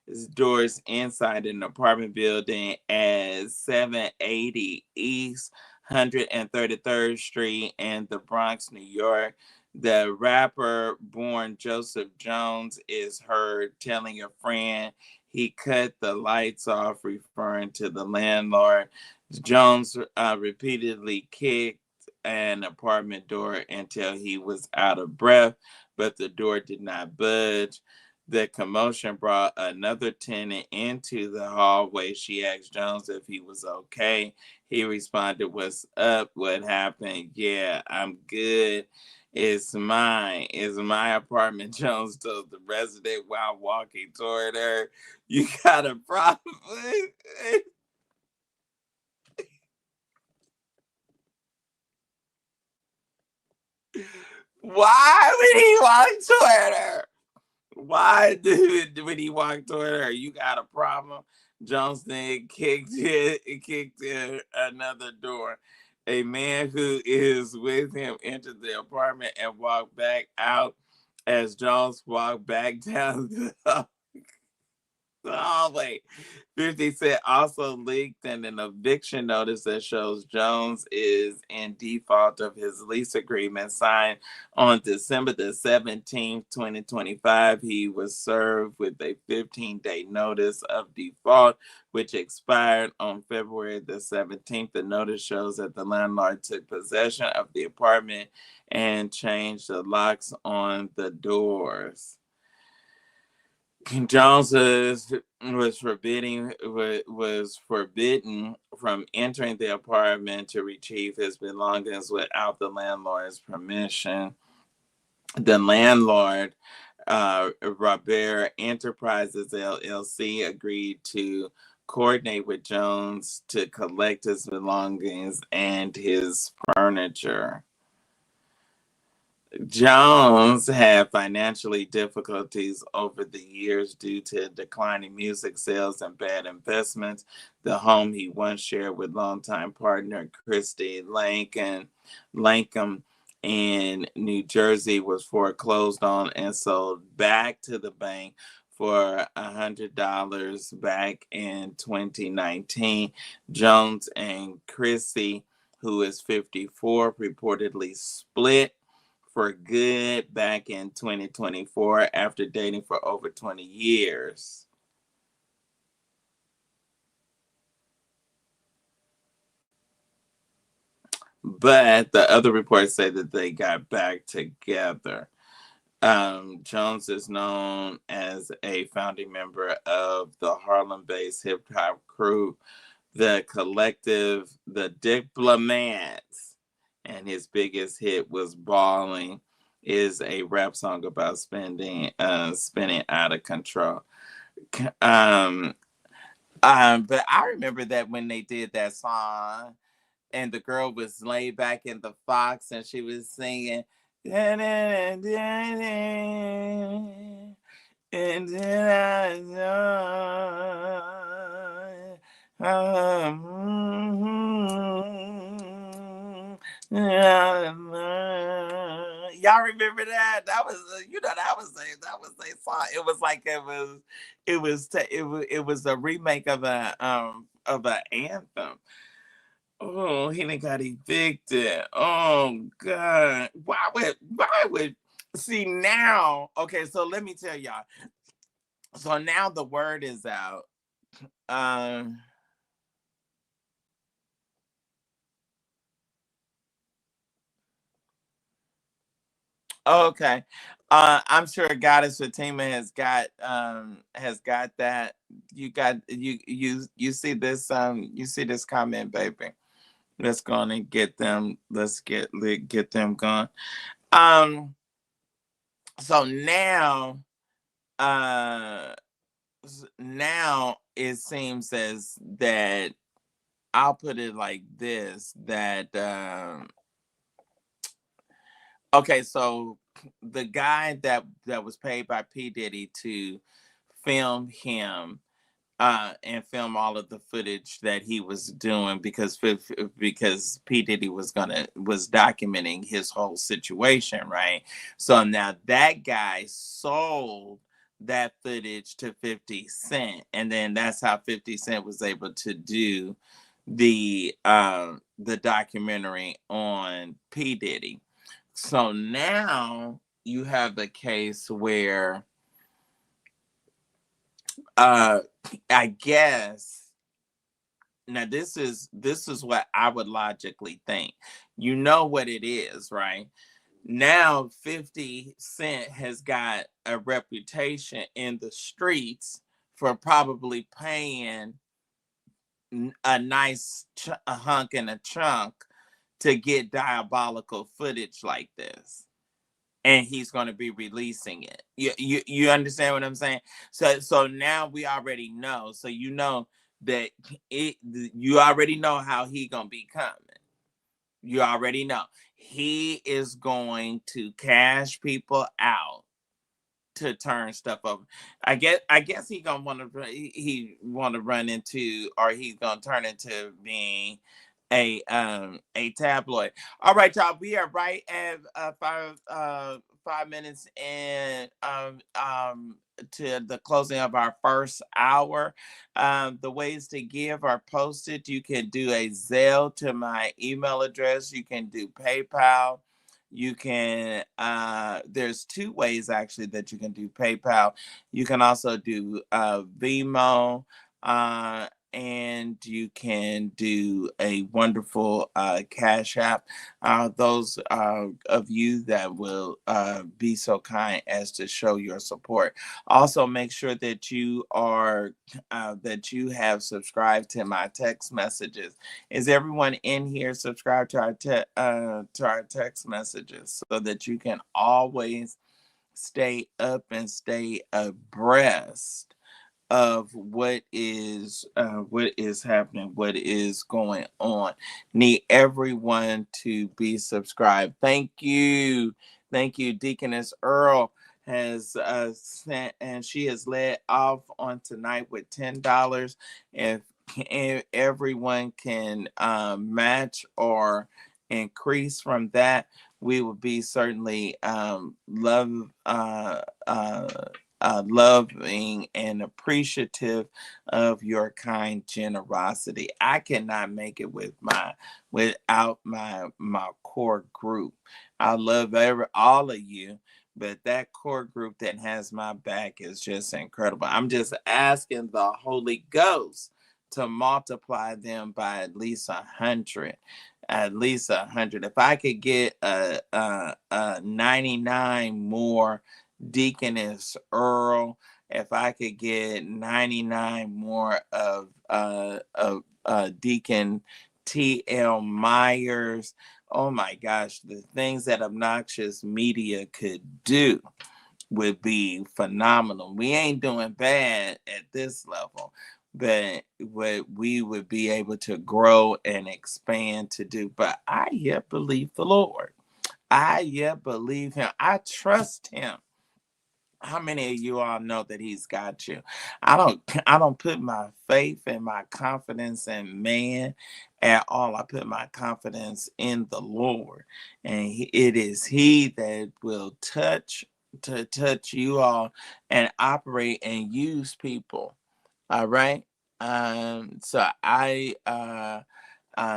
his doors inside an apartment building at 780 East 133rd Street in the Bronx, New York. The rapper, born Joseph Jones, is heard telling a friend he cut the lights off, referring to the landlord. Jones repeatedly kicked an apartment door until he was out of breath, but the door did not budge. The commotion brought another tenant into the hallway. She asked Jones if he was okay. He responded, "What's up? What happened?" "Yeah, I'm good. It's mine. It's my apartment," Jones told the resident while walking toward her. "You got a problem?" Why would he walk toward her? Why did when he walked toward her? "You got a problem?" Jones then kicked in another door. A man who is with him entered the apartment and walked back out as Jones walked back down the Oh, wait. 50 Cent also leaked an eviction notice that shows Jones is in default of his lease agreement signed on December the 17th, 2025. He was served with a 15-day notice of default, which expired on February the 17th. The notice shows that the landlord took possession of the apartment and changed the locks on the doors. Jones was forbidden from entering the apartment to retrieve his belongings without the landlord's permission. The landlord, Robert Enterprises LLC, agreed to coordinate with Jones to collect his belongings and his furniture. Jones had financially difficulties over the years due to declining music sales and bad investments. The home he once shared with longtime partner Christy Lankham in New Jersey was foreclosed on and sold back to the bank for $100 back in 2019. Jones and Chrissy, who is 54, reportedly split for good back in 2024 after dating for over 20 years. But the other reports say that they got back together. Jones is known as a founding member of the Harlem based hip hop crew, The Collective, The Diplomats, and his biggest hit was Balling, is a rap song about spinning out of control. Um, but I remember that when they did that song, and the girl was laid back in the fox, and she was singing, and then I know. Y'all remember that? That was that was a song. It was a remake of a anthem. Oh, he done got evicted. Oh God. Why would see now? Okay, so let me tell y'all. So now the word is out. Um okay. I'm sure Goddess Fatima has got that. You see this comment, baby. Let's go on and get them. Let's get them going. Um so uh now it seems as that I'll put it like this, that okay, so the guy that was paid by P Diddy to film him and film all of the footage that he was doing, because P Diddy was documenting his whole situation, right? So now that guy sold that footage to 50 Cent, and then that's how 50 Cent was able to do the documentary on P Diddy. So now you have the case where uh I guess now this is what I would logically think. You know what it is, right? Now 50 Cent has got a reputation in the streets for probably paying a nice a hunk and a chunk to get diabolical footage like this, and he's going to be releasing it. You understand what I'm saying? So now we already know. So you know that you already know how he going to be coming. You already know he is going to cash people out to turn stuff over. I guess he gonna want to he want to run into, or he's gonna turn into being a tabloid. All right, y'all. We are right at 5 minutes and to the closing of our first hour. The ways to give are posted. You can do a Zelle to my email address. You can do PayPal. You can there's two ways actually that you can do PayPal. You can also do Vimo, and you can do a wonderful Cash App. Those of you that will be so kind as to show your support. Also, make sure that you have subscribed to my text messages. Is everyone in here subscribed to our text messages, so that you can always stay up and stay abreast of what is happening, what is going on? Need everyone to be subscribed. Thank you. Deaconess Earl has sent, and she has led off on tonight with $10. If everyone can match or increase from that, we would be certainly loving and appreciative of your kind generosity. I cannot make it without my core group. I love all of you, but that core group that has my back is just incredible. I'm just asking the Holy Ghost to multiply them by at least 100. At least 100. If I could get a 99 more Deaconess Earl, if I could get 99 more of Deacon T.L. Myers, oh my gosh, the things that Obnoxious Media could do would be phenomenal. We ain't doing bad at this level, but what we would be able to grow and expand to do. But I yet believe the Lord. I yet believe him. I trust him. How many of you all know that he's got you? I don't put my faith and my confidence in man at all. I put my confidence in the Lord. And it is he that will touch you all and operate and use people. All right. So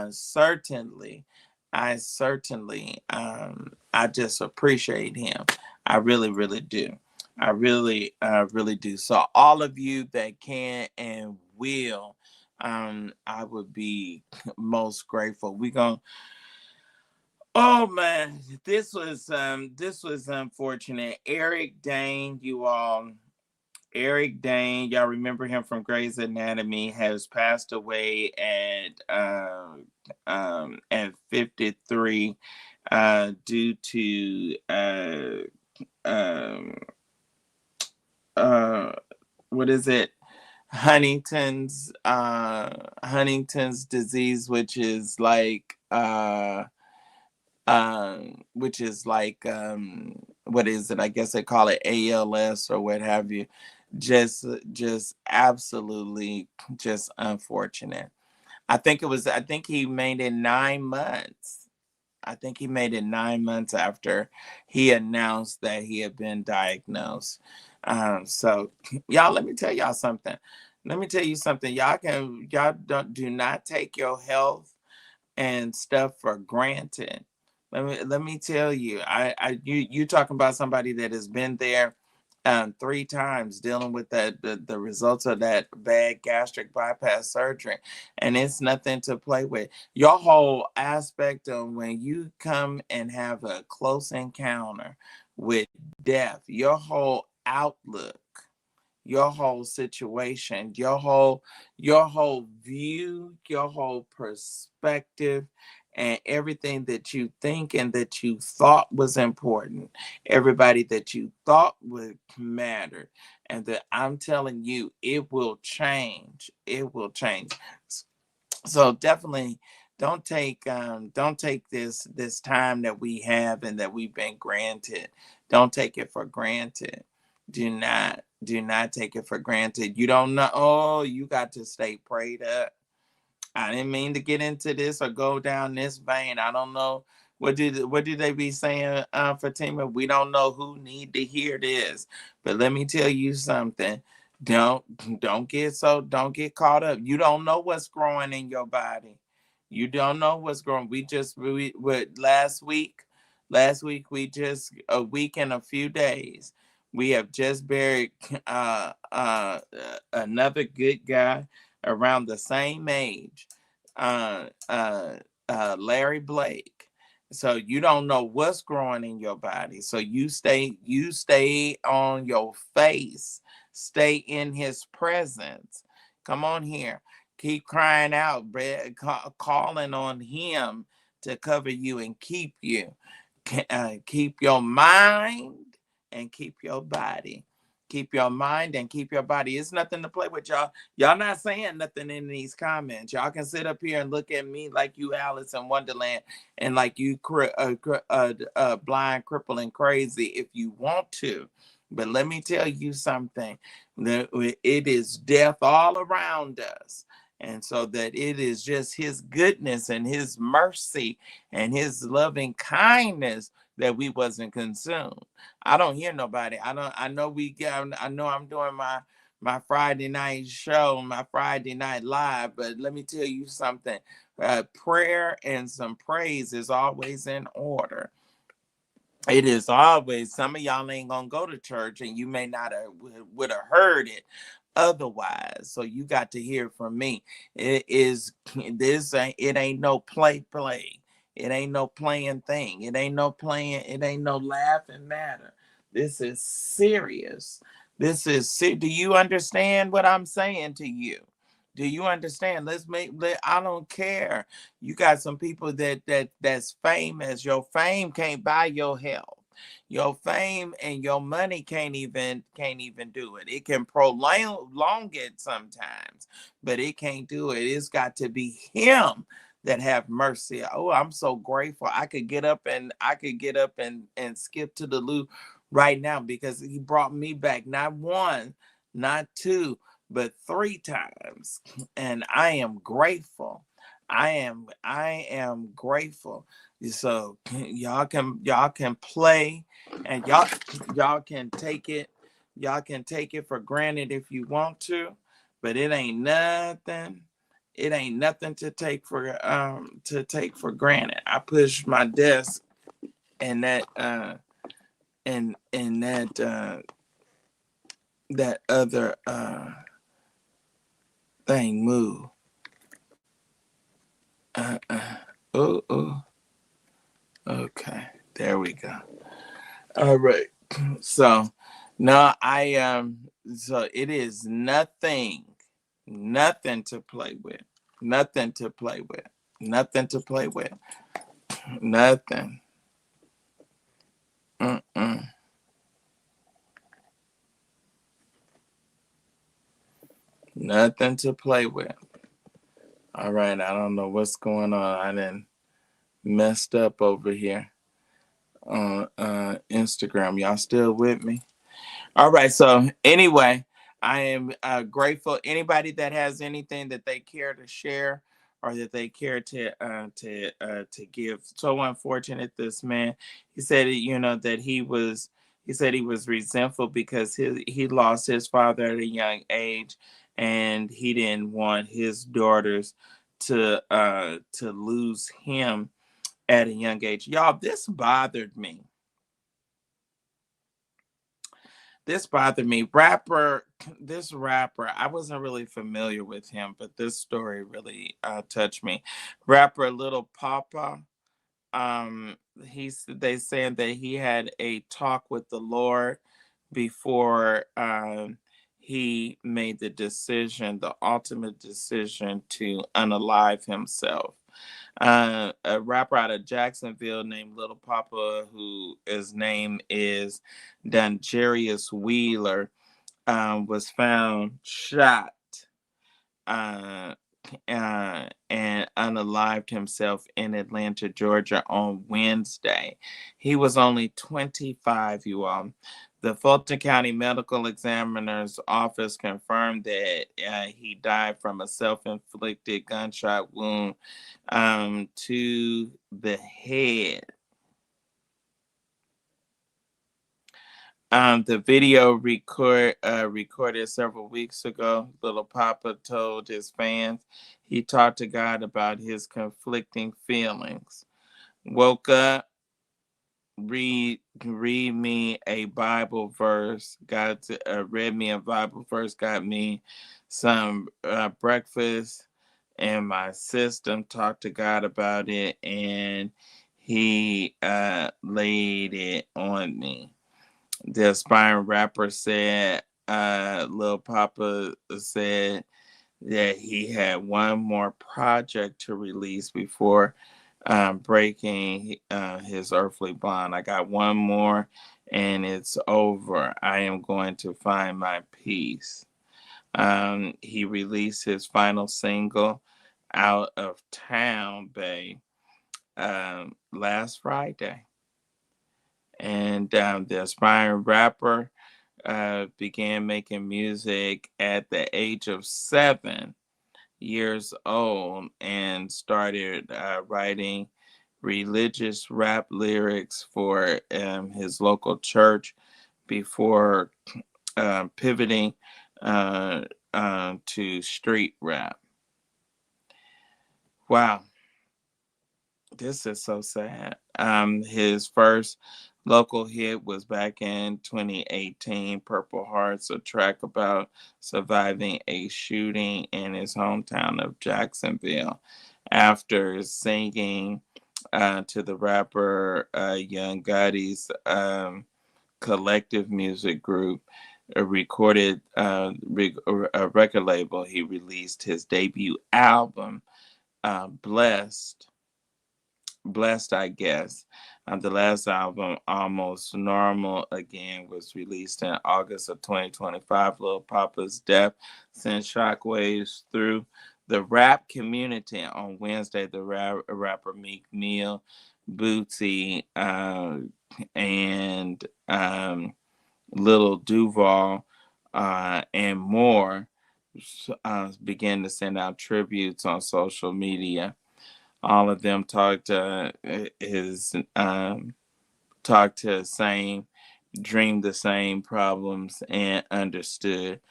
certainly, I certainly, I just appreciate him. I really, really do. I really, really do. So all of you that can and will, I would be most grateful. We gonna. Oh man, this was unfortunate. Eric Dane, y'all remember him from Grey's Anatomy, has passed away at 53 due to um, uh, what is it? Huntington's disease, which is like what is it? I guess they call it ALS or what have you. Just absolutely just unfortunate. I think he made it 9 months. I think he made it 9 months after he announced that he had been diagnosed. So y'all, let me tell y'all something. Let me tell you something. Y'all don't do not take your health and stuff for granted. Let me tell you, you talking about somebody that has been there 3 times dealing with the results of that bad gastric bypass surgery, and it's nothing to play with. Your whole aspect of when you come and have a close encounter with death, your whole outlook, your whole situation, your whole view, your whole perspective, and everything that you think and that you thought was important, everybody that you thought would matter, and that I'm telling you, it will change. It will change. So definitely don't take this time that we have and that we've been granted. Don't take it for granted. Do not take it for granted. You don't know. Oh, you got to stay prayed up. I didn't mean to get into this or go down this vein. I don't know what do they be saying, Fatima? We don't know who need to hear this, but let me tell you something. Don't get caught up. You don't know what's growing in your body. You don't know what's growing. Last week we just a week and a few days. We have just buried another good guy around the same age, uh, uh, Larry Blake. So you don't know what's growing in your body. So you stay on your face, stay in his presence. Come on here, keep crying out, calling on him to cover you and keep you. Keep your mind and keep your body. Keep your mind and keep your body. It's nothing to play with, y'all. Y'all not saying nothing in these comments. Y'all can sit up here and look at me like you Alice in Wonderland and like you blind, crippling, crazy if you want to. But let me tell you something. It is death all around us. And so that it is just his goodness and his mercy and his loving kindness that we wasn't consumed. I don't hear nobody. I know I'm doing my Friday night show, my Friday night live, but let me tell you something. Prayer and some praise is always in order. It is always. Some of y'all ain't gonna go to church and you may not have would have heard it otherwise. So you got to hear from me. It ain't no play. It ain't no playing thing. It ain't no laughing matter. This is serious. Do you understand what I'm saying to you? Do you understand? I don't care. You got some people that's famous. Your fame can't buy your health. Your fame and your money can't even do it. It can prolong it sometimes, but it can't do it. It's got to be him that have mercy. Oh, I'm so grateful. I could get up and skip to the loo right now because he brought me back not one, not two, but 3 times. And I am grateful. I am grateful. So y'all can play and y'all can take it for granted if you want to, but it ain't nothing. it ain't nothing to take for granted. I push my desk and that and that other thing move. Oh, oh, okay, there we go. All right. So no, so it is nothing to play with. Nothing to play with. Nothing to play with. Nothing. Mm-mm. Nothing to play with. All right, I don't know what's going on. I done messed up over here on Instagram. Y'all still with me? All right. So anyway, I am grateful. Anybody that has anything that they care to share or that they care to give. So unfortunate, this man. He said, that He said he was resentful because he lost his father at a young age, and he didn't want his daughters to lose him at a young age. Y'all, this bothered me. This rapper, I wasn't really familiar with him, but this story really touched me. Rapper Lil Poppa, um, they saying that he had a talk with the Lord before he made the ultimate decision to unalive himself. A rapper out of Jacksonville named Lil Poppa, who his name is Dunjarius Wheeler, was found shot uh, and unalived himself in Atlanta, Georgia on Wednesday. He was only 25, you all. The Fulton County Medical Examiner's Office confirmed that he died from a self-inflicted gunshot wound to the head. The video recorded several weeks ago. Lil Poppa told his fans he talked to God about his conflicting feelings. Woke up, read me a Bible verse. Read me a Bible verse. Got me some breakfast in my system. Talked to God about it, and he laid it on me. The aspiring rapper said, Lil Poppa said that he had one more project to release before breaking his earthly bond. I got one more and it's over. I am going to find my peace. He released his final single, Out of Town, Bay, last Friday. And the aspiring rapper began making music at the age of 7 years old and started writing religious rap lyrics for his local church before pivoting to street rap. Wow. This is so sad. His first local hit was back in 2018, Purple Hearts, a track about surviving a shooting in his hometown of Jacksonville. After singing to the rapper Young Gotti's collective music group, recorded a record label, he released his debut album, Blessed Blessed, I guess. The last album, Almost Normal Again, was released in August of 2025. Lil Poppa's death sent shockwaves through the rap community. On Wednesday, the rapper Meek Mill, Bootsy, and Little Duval, and more began to send out tributes on social media. All of them talked to the same, dreamed the same problems, and understood.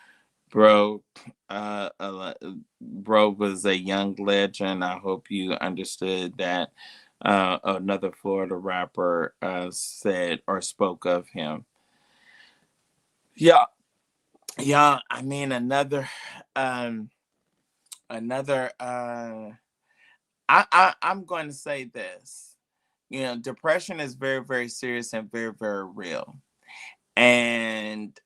Bro, bro was a young legend. I hope you understood that. Another Florida rapper said or spoke of him. Yeah, yeah. I mean, um, another. I'm going to say this. You know, depression is very, very serious and very, very real. And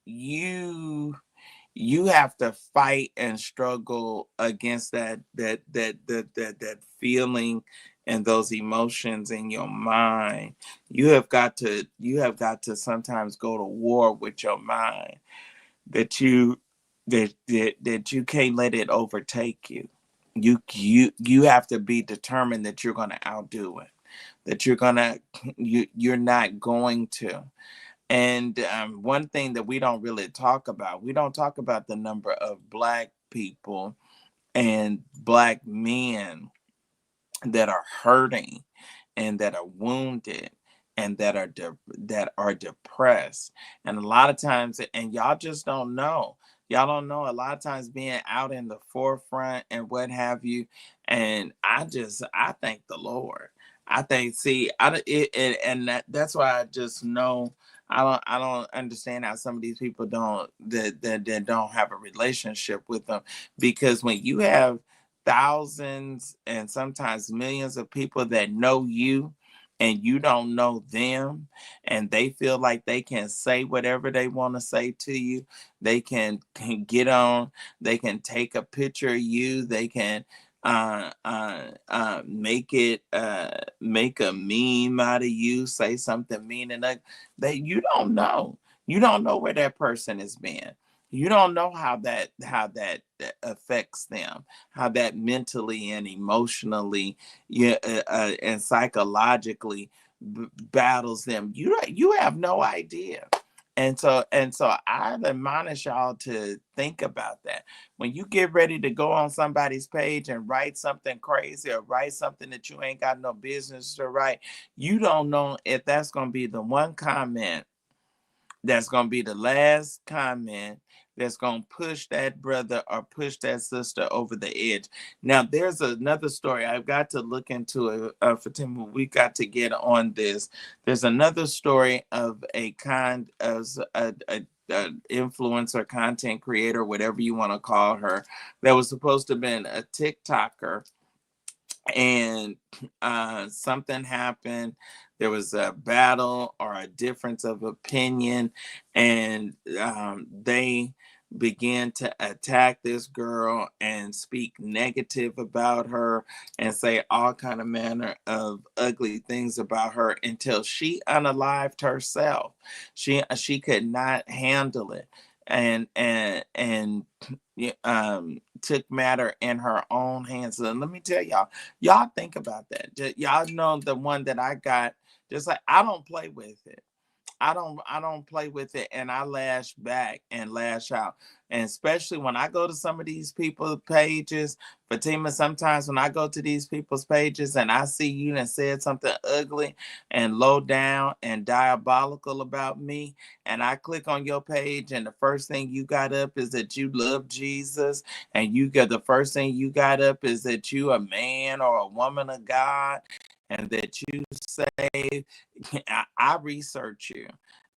you you have to fight and struggle against that feeling and those emotions in your mind. You have got to sometimes go to war with your mind, that you can't let it overtake you. You have to be determined that you're going to outdo it, that you're not going to. And one thing that we don't really talk about, we don't talk about the number of Black people and Black men that are hurting and that are wounded and that are depressed. And a lot of times, and y'all just don't know, y'all don't know, a lot of times being out in the forefront and what have you. And I thank the Lord. I think, see, and that's why I just know, I don't understand how some of these people that don't have a relationship with them. Because when you have thousands and sometimes millions of people that know you and you don't know them, and they feel like they can say whatever they want to say to you, they can get on, they can take a picture of you, they can make a meme out of you, say something mean, and that you don't know where that person has been. You don't know how that affects them, how that mentally and emotionally, yeah, and psychologically battles them. You have no idea. And so I admonish y'all to think about that. When you get ready to go on somebody's page and write something crazy or write something that you ain't got no business to write, you don't know if that's going to be the one comment, that's going to be the last comment, that's going to push that brother or push that sister over the edge. Now, there's another story. I've got to look into it, Fatima. We got to get on this. There's another story of a influencer, content creator, whatever you want to call her, that was supposed to have been a TikToker, and something happened. There was a battle or a difference of opinion, and they began to attack this girl and speak negative about her and say all kind of manner of ugly things about her until she unalived herself. She could not handle it, and took matter in her own hands. And let me tell y'all think about that. Y'all know the one that I got. Just like, I don't play with it. I don't play with it, and I lash back and lash out. And especially when I go to some of these people's pages, Fatima, sometimes when I go to these people's pages and I see you and said something ugly and low down and diabolical about me, and I click on your page and the first thing you got up is that you love Jesus, and you got the first thing you got up is that you a man or a woman of God, and that you say, I research you.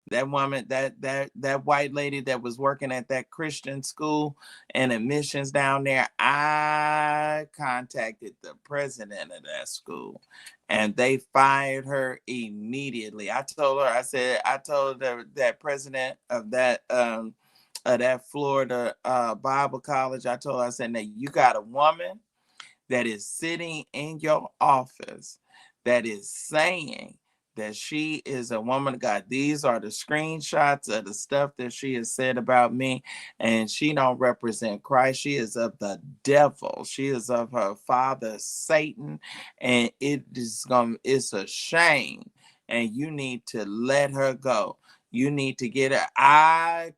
That woman, that white lady that was working at that Christian school and admissions down there, I contacted the president of that school, and they fired her immediately. I told that president of that Florida Bible college, I told her, I said, now you got a woman that is sitting in your office that is saying that she is a woman of God. These are the screenshots of the stuff that she has said about me, and she don't represent Christ. She is of the devil. She is of her father Satan, and it's a shame. And you need to let her go. You need to get her. I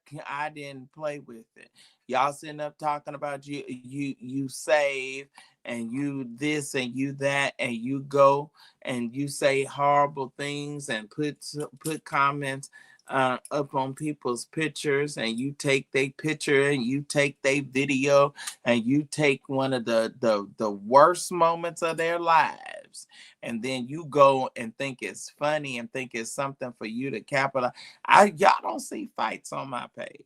didn't play with it. Y'all sitting up talking about you save, and you this and you that, and you go and you say horrible things and put comments up on people's pictures, and you take their picture and you take their video, and you take one of the worst moments of their lives, and then you go and think it's funny and think it's something for you to capitalize. Y'all don't see fights on my page.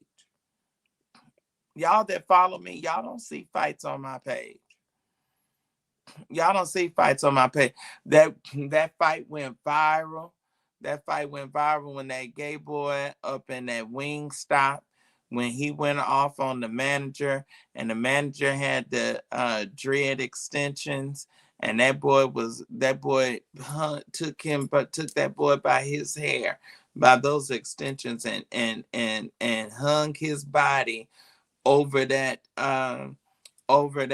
Y'all that follow me, y'all don't see fights on my page. Y'all don't see fights on my page. That fight went viral. That fight went viral when that gay boy up in that wing stop, when he went off on the manager, and the manager had the dread extensions, and that boy took that boy by his hair, by those extensions, and hung his body over that over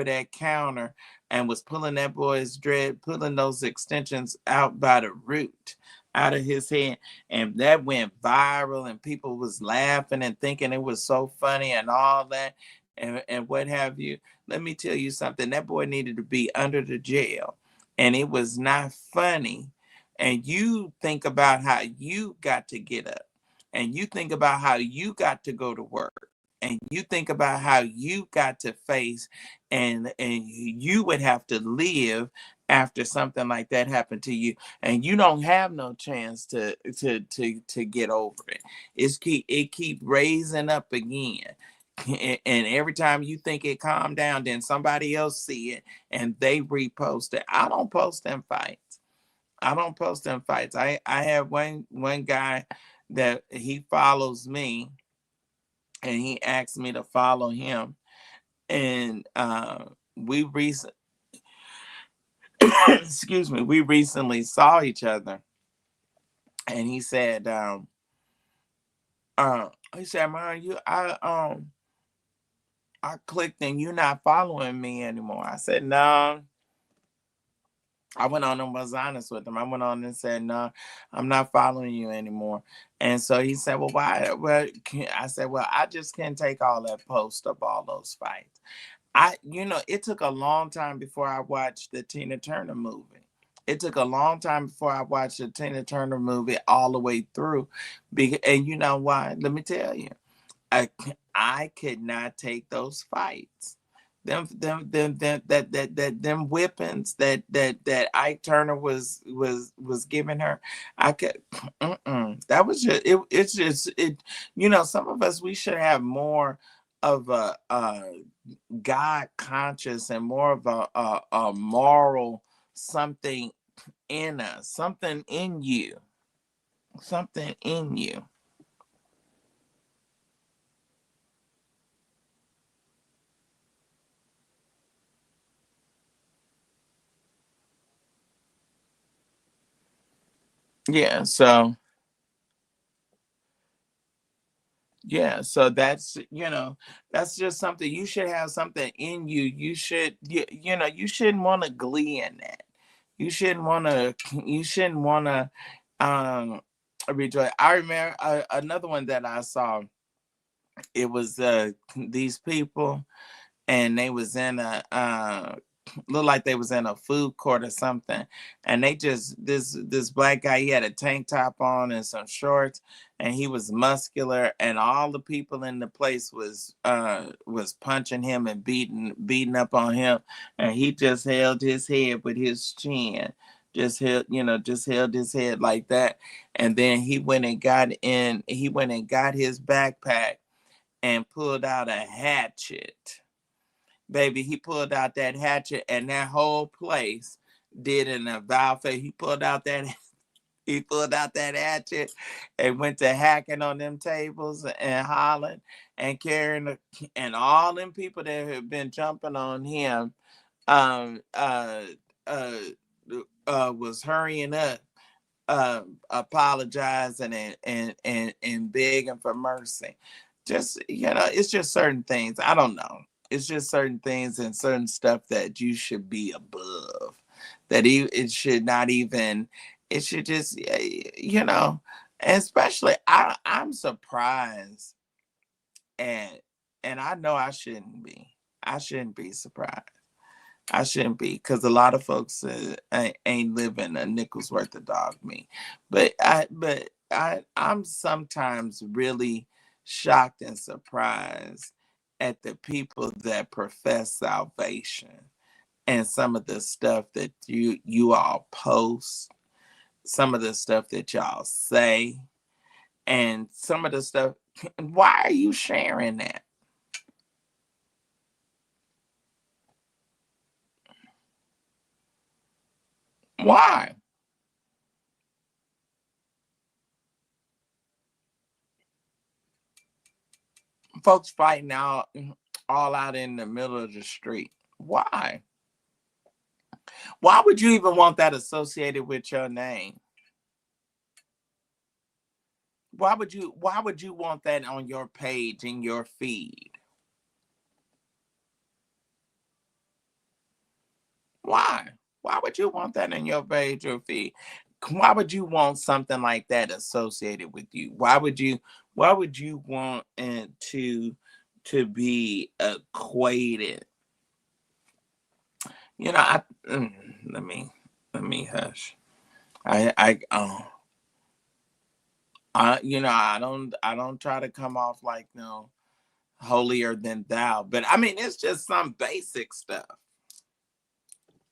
that counter, and was pulling that boy's dread, pulling those extensions out by the root out of his head. And that went viral, and people was laughing and thinking it was so funny and all that, and what have you. Let me tell you something. That boy needed to be under the jail, and it was not funny. And you think about how you got to get up, and you think about how you got to go to work, and you think about how you got to face, and you would have to live after something like that happened to you, and you don't have no chance to get over it. It keep raising up again. And every time you think it calmed down, then somebody else see it and they repost it. I don't post them fights. I don't post them fights. I have one guy that he follows me, and he asked me to follow him, and we recently excuse me, we recently saw each other, and he said man, I clicked and you're not following me anymore. I said, no. I went on and was honest with him. I went on and said, no, I'm not following you anymore. And so he said, well, why? Well, I said, well, I just can't take all that post of all those fights. It took a long time before I watched the Tina Turner movie. It took a long time before I watched the Tina Turner movie all the way through. And you know why? Let me tell you. I could not take those fights. Them whippings that Ike Turner was giving her. I could. That was just it. It's just it. Some of us, we should have more of a God conscious, and more of a moral something in us, something in you, something in you. Yeah. So that's just something. You should have something in you. You shouldn't want to glee in that. You shouldn't want to rejoice. I remember another one that I saw. It was these people, and they was in a looked like they was in a food court or something, and they just this black guy, he had a tank top on and some shorts, and he was muscular, and all the people in the place was punching him and beating up on him, and he just held his head with his chin, just held his head like that. And then he went and got his backpack and pulled out a hatchet. Baby, he pulled out that hatchet, and that whole place did an about face. He pulled out that hatchet and went to hacking on them tables and hollering and and all them people that had been jumping on him um uh uh was hurrying up, apologizing and begging for mercy. Just, it's just certain things. I don't know. It's just certain things and certain stuff that you should be above. It should not even. It should just, And especially, I'm surprised, and I know I shouldn't be. I shouldn't be surprised. I shouldn't be, because a lot of folks ain't living a nickel's worth of dog meat. But I'm sometimes really shocked and surprised at the people that profess salvation and some of the stuff that you all post, some of the stuff that y'all say, and some of the stuff. Why are you sharing that? Why? Folks fighting out all out in the middle of the street. Why? Why would you even want that associated with your name? Why would you want that on your page in your feed? Why? Why would you want that in your page or feed? Why would you want something like that associated with you? Why would you want it to be equated? You know, let me hush. I don't try to come off like no holier than thou, but I mean it's just some basic stuff.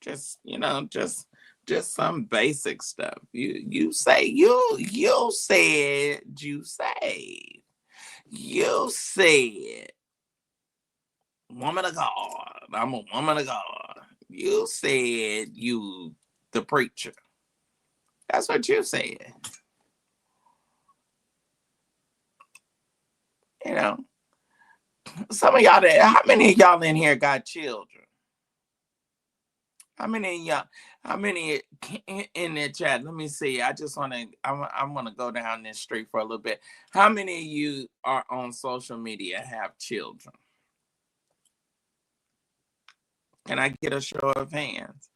Just some basic stuff. You said woman of God. I'm a woman of God. You said you the preacher. That's what you said. You know, some of y'all how many of y'all in here got children? How many of y'all? How many in the chat? Let me see. I just want to. I'm going to go down this street for a little bit. How many of you are on social media have children? Can I get a show of hands?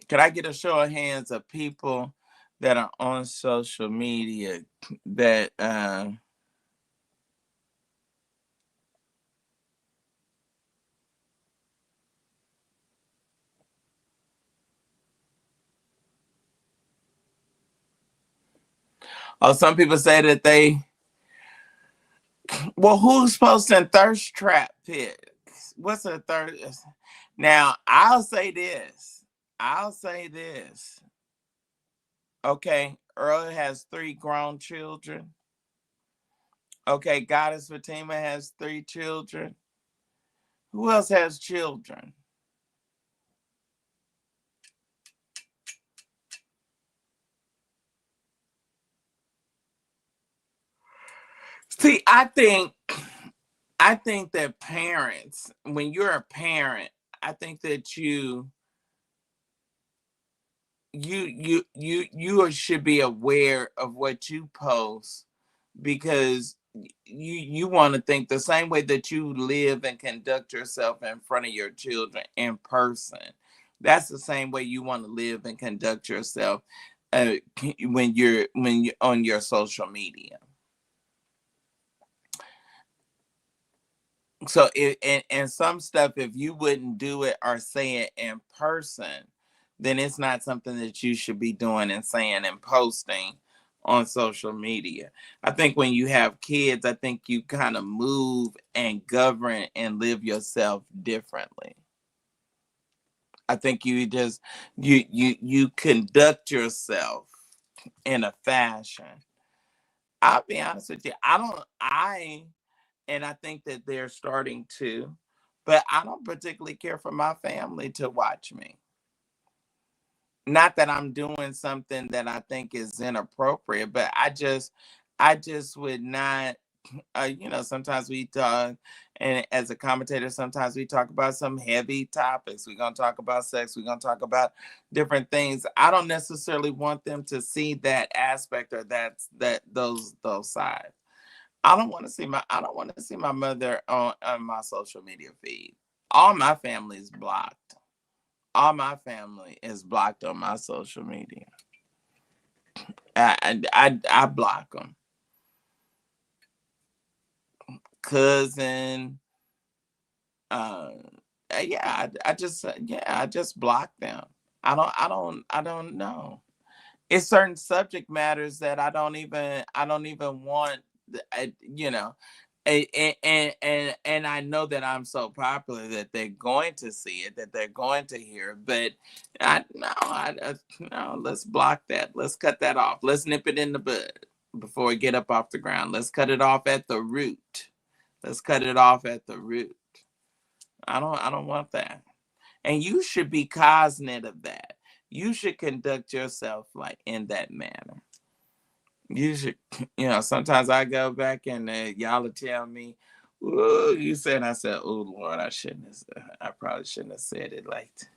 Can I get a show of hands of people that are on social media that some people say that they well, who's posting thirst trap pics? What's a thirst? Now, I'll say this. I'll say this. Okay, Earl has 3 grown children. Okay, Goddess Fatima has 3 children. Who else has children? See, I think that parents, when you're a parent, I think that you should be aware of what you post because you want to think the same way that you live and conduct yourself in front of your children in person. That's the same way you want to live and conduct yourself uh, when you're on your social media. So and some stuff, if you wouldn't do it or say it in person, then it's not something that you should be doing and saying and posting on social media. I think when you have kids, I think you kind of move and govern and live yourself differently. I think you conduct yourself in a fashion. I'll be honest with you. And I think that they're starting to, but I don't particularly care for my family to watch me. Not that I'm doing something that I think is inappropriate, but I just would not. Sometimes we talk, and as a commentator, sometimes we talk about some heavy topics. We're gonna talk about sex. We're gonna talk about different things. I don't necessarily want them to see that aspect or those sides. I don't want to see my mother on my social media feed. All my family is blocked. All my family is blocked on my social media. I block them. Cousin, uh, yeah, I just block them. I don't know. It's certain subject matters that I don't even want, you know, and I know that I'm so popular that they're going to see it, that they're going to hear it, but no, let's block that. Let's cut that off. Let's nip it in the bud before we get up off the ground. Let's cut it off at the root. Let's cut it off at the root. I don't want that. And you should be cognizant of that. You should conduct yourself like in that manner. You should, sometimes I go back and y'all will tell me, "Ooh, you said," I said, "Oh Lord, I probably shouldn't have said it like that."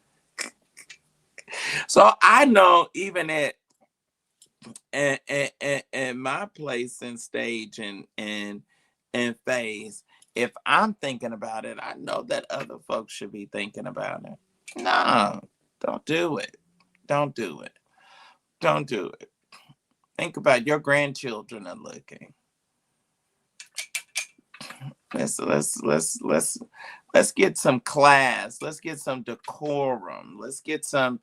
So I know even at my place and stage and phase, if I'm thinking about it, I know that other folks should be thinking about it. No, don't do it. Don't do it. Don't do it. Think about your grandchildren are looking. Let's get some class. Let's get some decorum. Let's get some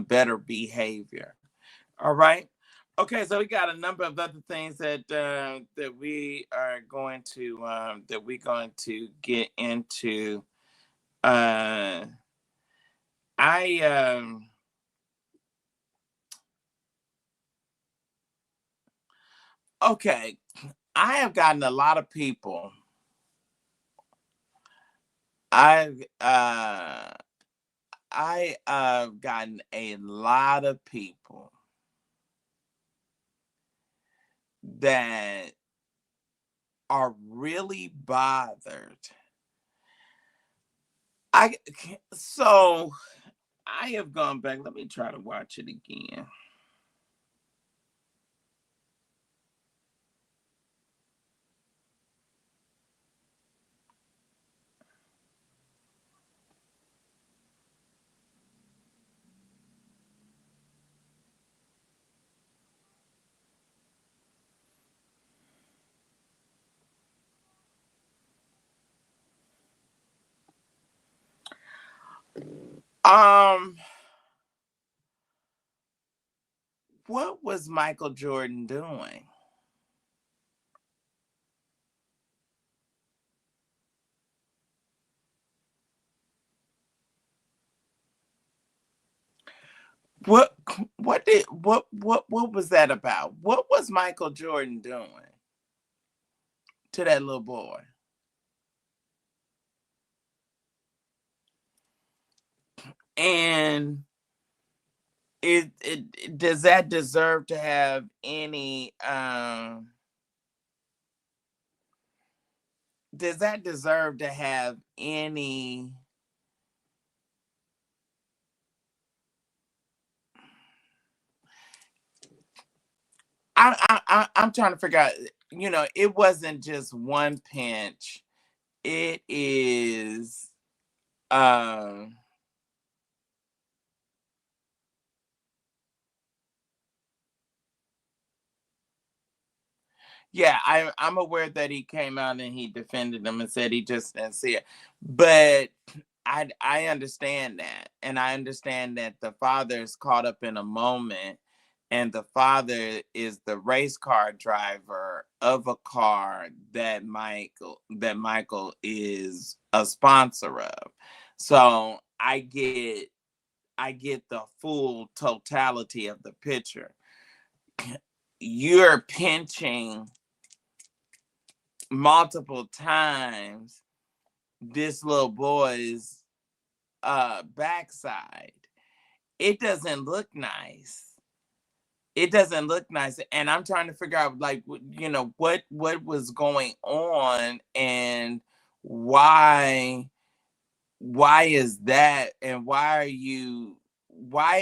better behavior. All right. Okay, so we got a number of other things that we are going to get into. Uh, I Okay, I have gotten a lot of people. I've gotten a lot of people that are really bothered. I so I have gone back. Let me try to watch it again. Um, what was Michael Jordan doing? What what was that about? What was Michael Jordan doing to that little boy? And it does that deserve to have any does that deserve to have any I'm trying to figure out, it wasn't just one pinch. It is um yeah, I'm aware that he came out and he defended them and said he just didn't see it. But I understand that. And I understand that the father is caught up in a moment, and the father is the race car driver of a car that Michael is a sponsor of. So I get the full totality of the picture. You're pinching multiple times this little boy's backside. It doesn't look nice. It doesn't look nice, and I'm trying to figure out, like, what was going on, and why is that, and why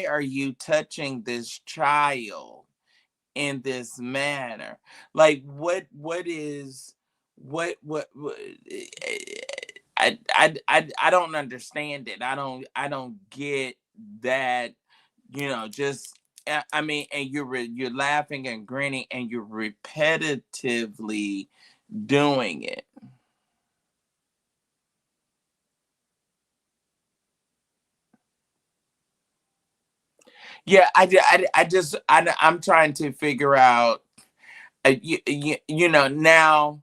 are you touching this child in this manner? Like, what I don't understand it. I don't get that, just I mean, and you're laughing and grinning and you're repetitively doing it. Yeah, I'm trying to figure out. Now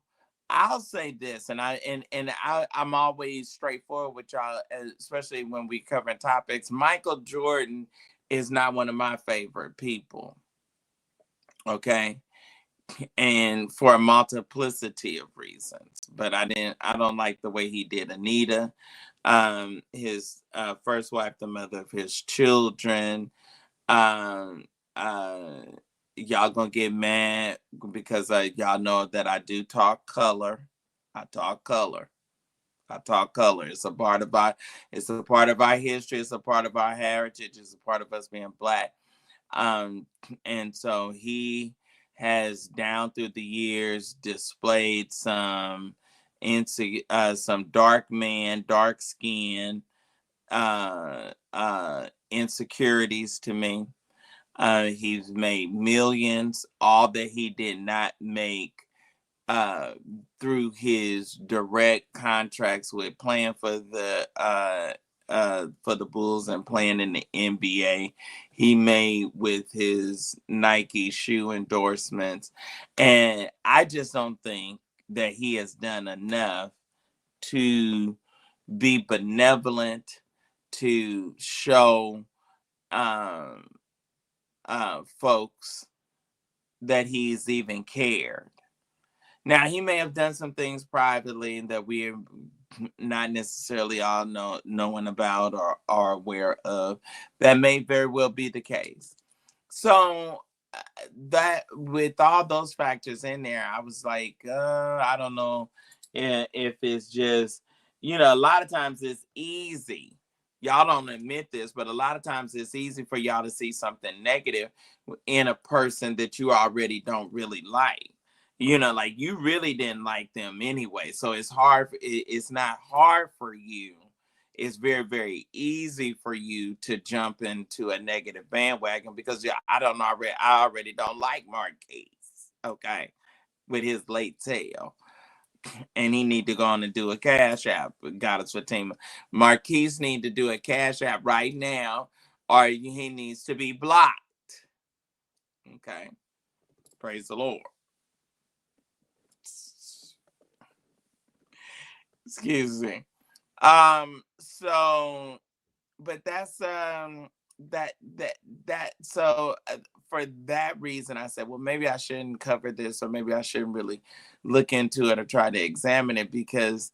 I'll say this, and I'm always straightforward with y'all, especially when we cover topics. Michael Jordan is not one of my favorite people. Okay, and for a multiplicity of reasons, but I don't like the way he did Anita, his first wife, the mother of his children. Um, uh, y'all gonna get mad because y'all know that I do talk color. I talk color. I talk color. It's a part of our history. It's a part of our heritage. It's a part of us being black. Um, and so he has down through the years displayed some dark skin insecurities to me. He's made millions, all that he did not make uh, through his direct contracts with playing for the Bulls and playing in the NBA. He made with his Nike shoe endorsements, and I just don't think that he has done enough to be benevolent, to show um, folks that he's even cared. Now, he may have done some things privately that we're not necessarily all knowing about or are aware of. That may very well be the case. So that with all those factors in there, I was like, I don't know if it's just, a lot of times it's easy. Y'all don't admit this, but a lot of times it's easy for y'all to see something negative in a person that you already don't really like. Like you really didn't like them anyway. So it's hard. It's not hard for you. It's very, very easy for you to jump into a negative bandwagon because I already don't like Marquise, okay, with his late tail. And he need to go on and do a cash app. Goddess Fatima. Marquise need to do a cash app right now, or he needs to be blocked. Okay. Praise the Lord. Excuse me. So but that's that that that so for that reason I said, well, maybe I shouldn't cover this, or maybe I shouldn't really look into it or try to examine it, because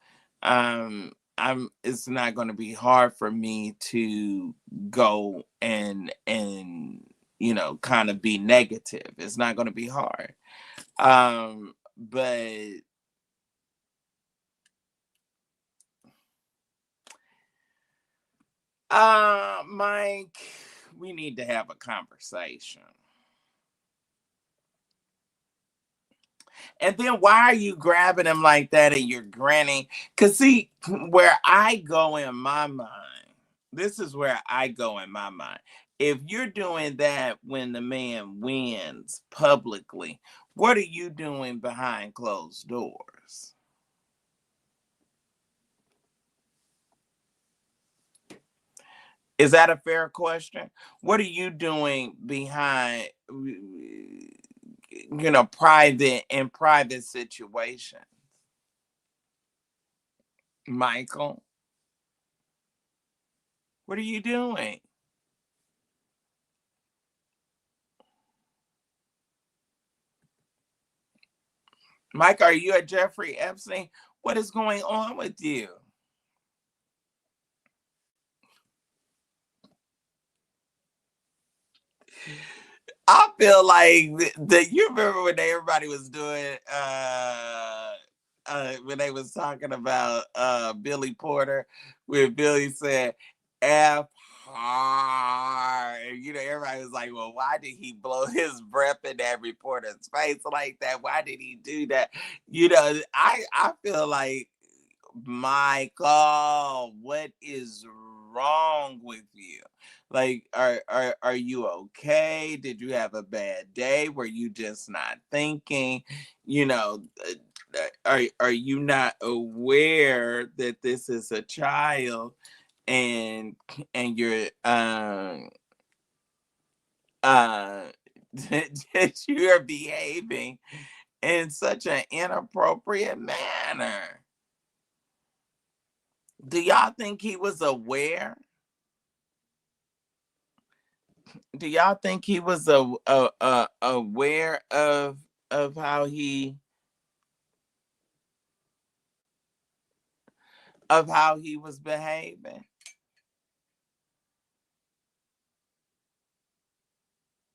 I'm it's not going to be hard for me to go and kind of be negative. It's not going to be hard. But Mike, we need to have a conversation. And then why are you grabbing him like that and you're grinning? Because, see, where I go in my mind, this is where I go in my mind. If you're doing that when the man wins publicly, what are you doing behind closed doors? Is that a fair question? What are you doing behind, private situations? Michael, what are you doing? Mike, are you a Jeffrey Epstein? What is going on with you? I feel like that you remember when everybody was doing when they was talking about Billy Porter, where Billy said F hard. Everybody was like, well, why did he blow his breath in that reporter's face like that? Why did he do that? I feel like, Michael, what is wrong with you? Like, are you okay? Did you have a bad day? Were you just not thinking? You know, are you not aware that this is a child, and you're uh that you are behaving in such an inappropriate manner. Do y'all think he was aware? Do y'all think he was aware of how he was behaving?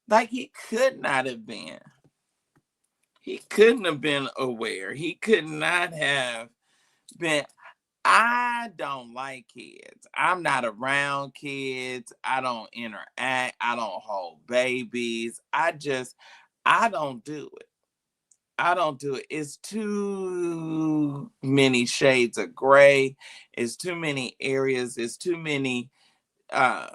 Like he could not have been. He couldn't have been aware. He could not have been. I don't like kids. I'm not around kids. I don't interact. I don't hold babies. I don't do it. I don't do it. It's too many shades of gray. It's too many areas. It's too many uh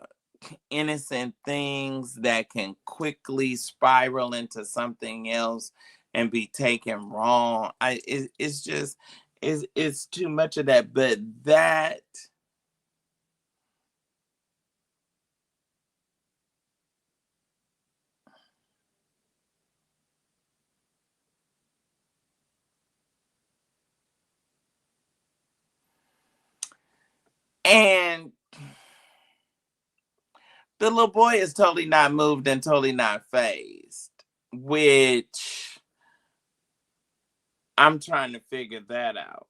innocent things that can quickly spiral into something else and be taken wrong. It's just it's too much of that. But that and the little boy is totally not moved and totally not phased, which I'm trying to figure that out.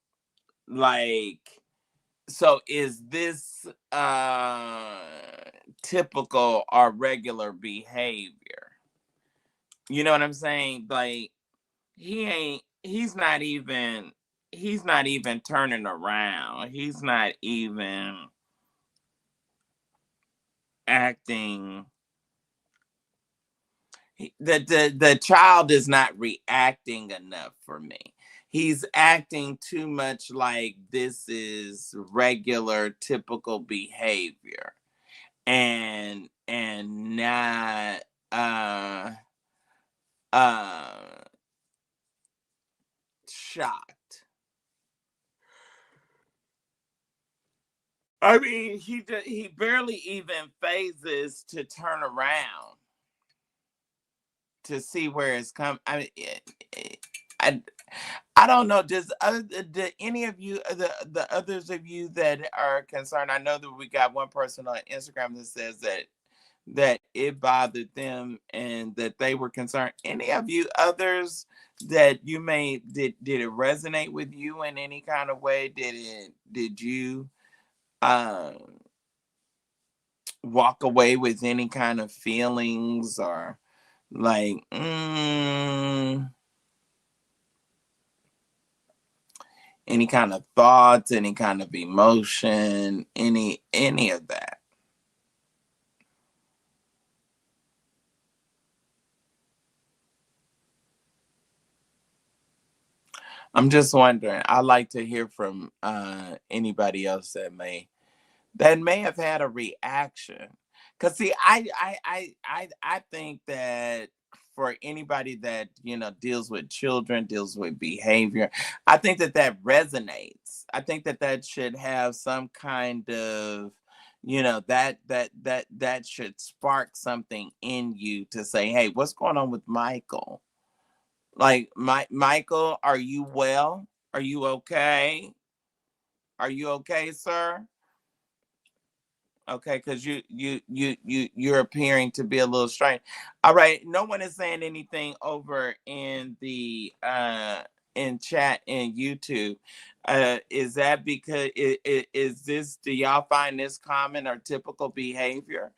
Like, so is this typical or regular behavior? You know what I'm saying? Like he's not even turning around. He's not even acting. The child is not reacting enough for me. He's acting too much like this is regular typical behavior and not uh uh shocked. I mean, he barely even phases to turn around to see where it's come. I mean, I I don't know. Do any of you, the others of you that are concerned? I know that we got one person on Instagram that says that it bothered them and that they were concerned. Any of you others that you may did it resonate with you in any kind of way? Did you um walk away with any kind of feelings or like any kind of thoughts, any kind of emotion, any of that? I'm just wondering. I like to hear from anybody else that may have had a reaction. Cause see, I think that for anybody that deals with children, deals with behavior, I think that resonates. I think that should have some kind of that should spark something in you to say, hey, what's going on with Michael? Like, Michael, are you well? Are you okay? Are you okay, sir? Okay, because you're appearing to be a little strange. All right, no one is saying anything over in the in chat in YouTube. Is that because is this, do y'all find this common or typical behavior?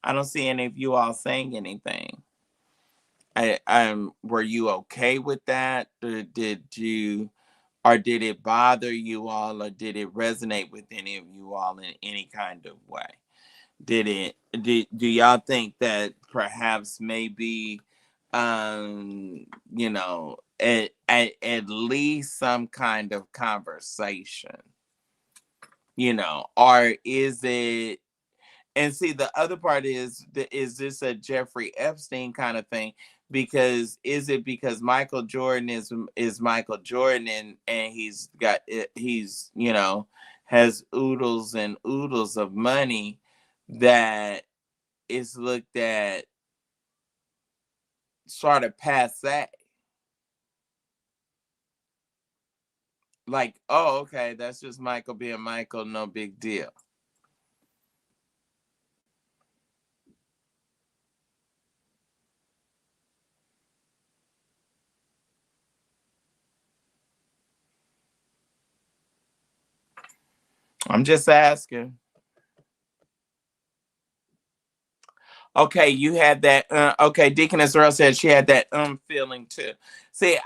I don't see any of you all saying anything. Were you okay with that? Or did it bother you all, or did it resonate with any of you all in any kind of way? Do y'all think that perhaps maybe at least some kind of conversation, or is it? And see, the other part is this a Jeffrey Epstein kind of thing? Because is it because Michael Jordan is Michael Jordan, and he's has oodles and oodles of money, that is looked at sort of passe. Like, oh, okay, that's just Michael being Michael, no big deal. I'm just asking. Okay, you had that. Okay, Deaconess Earl said she had that feeling too. See,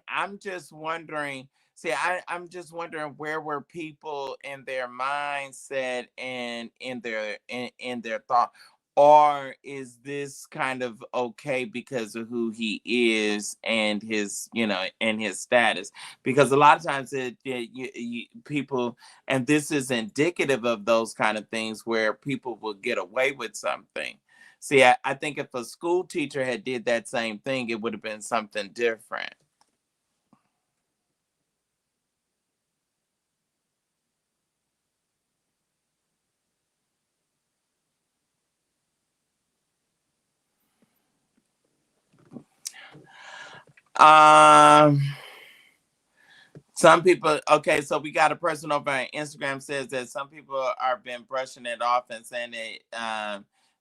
I'm just wondering. See, I'm just wondering where were people in their mindset and in their thought, or is this kind of okay because of who he is and his and his status? Because a lot of times people, and this is indicative of those kind of things where people will get away with something. See, I think if a school teacher had did that same thing, it would have been something different. Um, some people, okay, so we got a person over on Instagram says that some people are been brushing it off and saying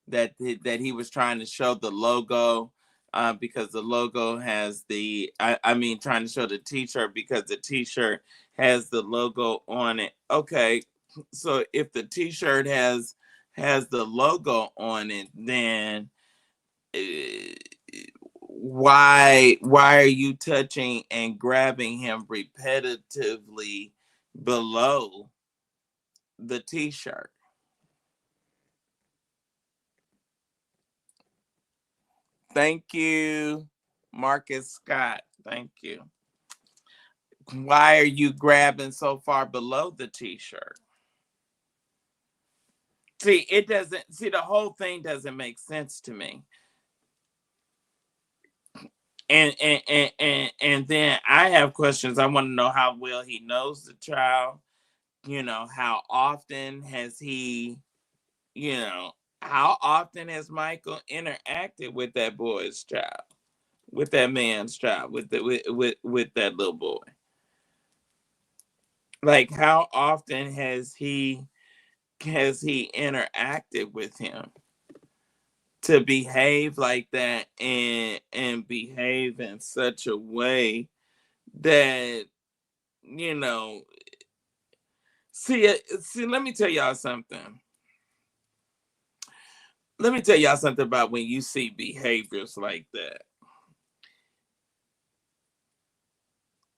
that he was trying to show the logo because the logo has I mean trying to show the t-shirt because the t-shirt has the logo on it. Okay, so if the t-shirt has the logo on it, then uh, why are you touching and grabbing him repetitively below the t-shirt? Thank you, Marcus Scott. Thank you. Why are you grabbing so far below the t-shirt? See, it doesn't, see, the whole thing doesn't make sense to me. And then I have questions. I want to know how well he knows the child. How often has he, you know, how often has Michael interacted with that boy's child, with that man's child, with that little boy? Like, how often has he interacted with him to behave like that and behave in such a way that you know see, let me tell y'all something. Let me tell y'all something about when you see behaviors like that.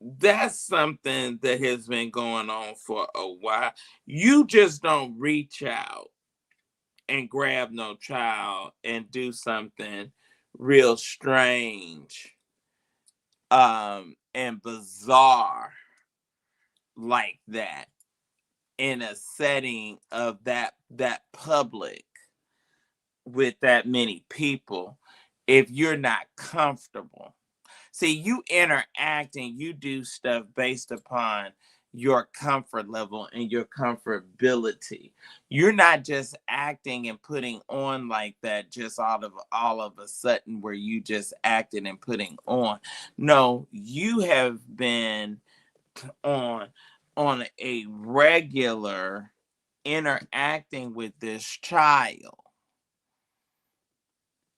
That's something that has been going on for a while. You just don't reach out and grab no child and do something real strange and bizarre like that in a setting of that public with that many people if you're not comfortable. See, you interact and you do stuff based upon your comfort level and your comfortability. You're not just acting and putting on like that just all of a sudden where you just acting and putting on. No, you have been on on a regular interacting with this child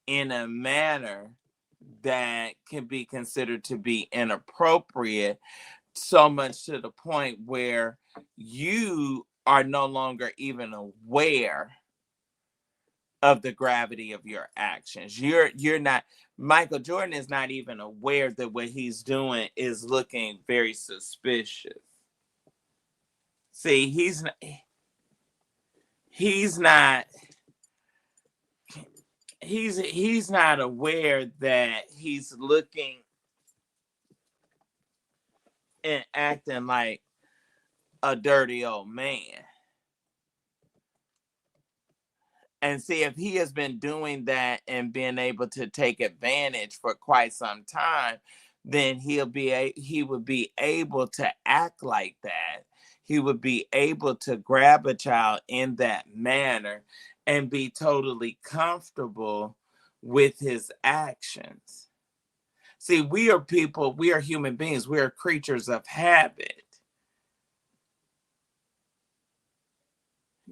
in a manner that can be considered to be inappropriate, so much to the point where you are no longer even aware of the gravity of your actions. You're not, Michael Jordan is not even aware that what he's doing is looking very suspicious. See, he's not he's not aware that he's looking and acting like a dirty old man. And see, if he has been doing that and being able to take advantage for quite some time, then he would be able to act like that. He would be able to grab a child in that manner and be totally comfortable with his actions. See, we are people, we are human beings, we are creatures of habit.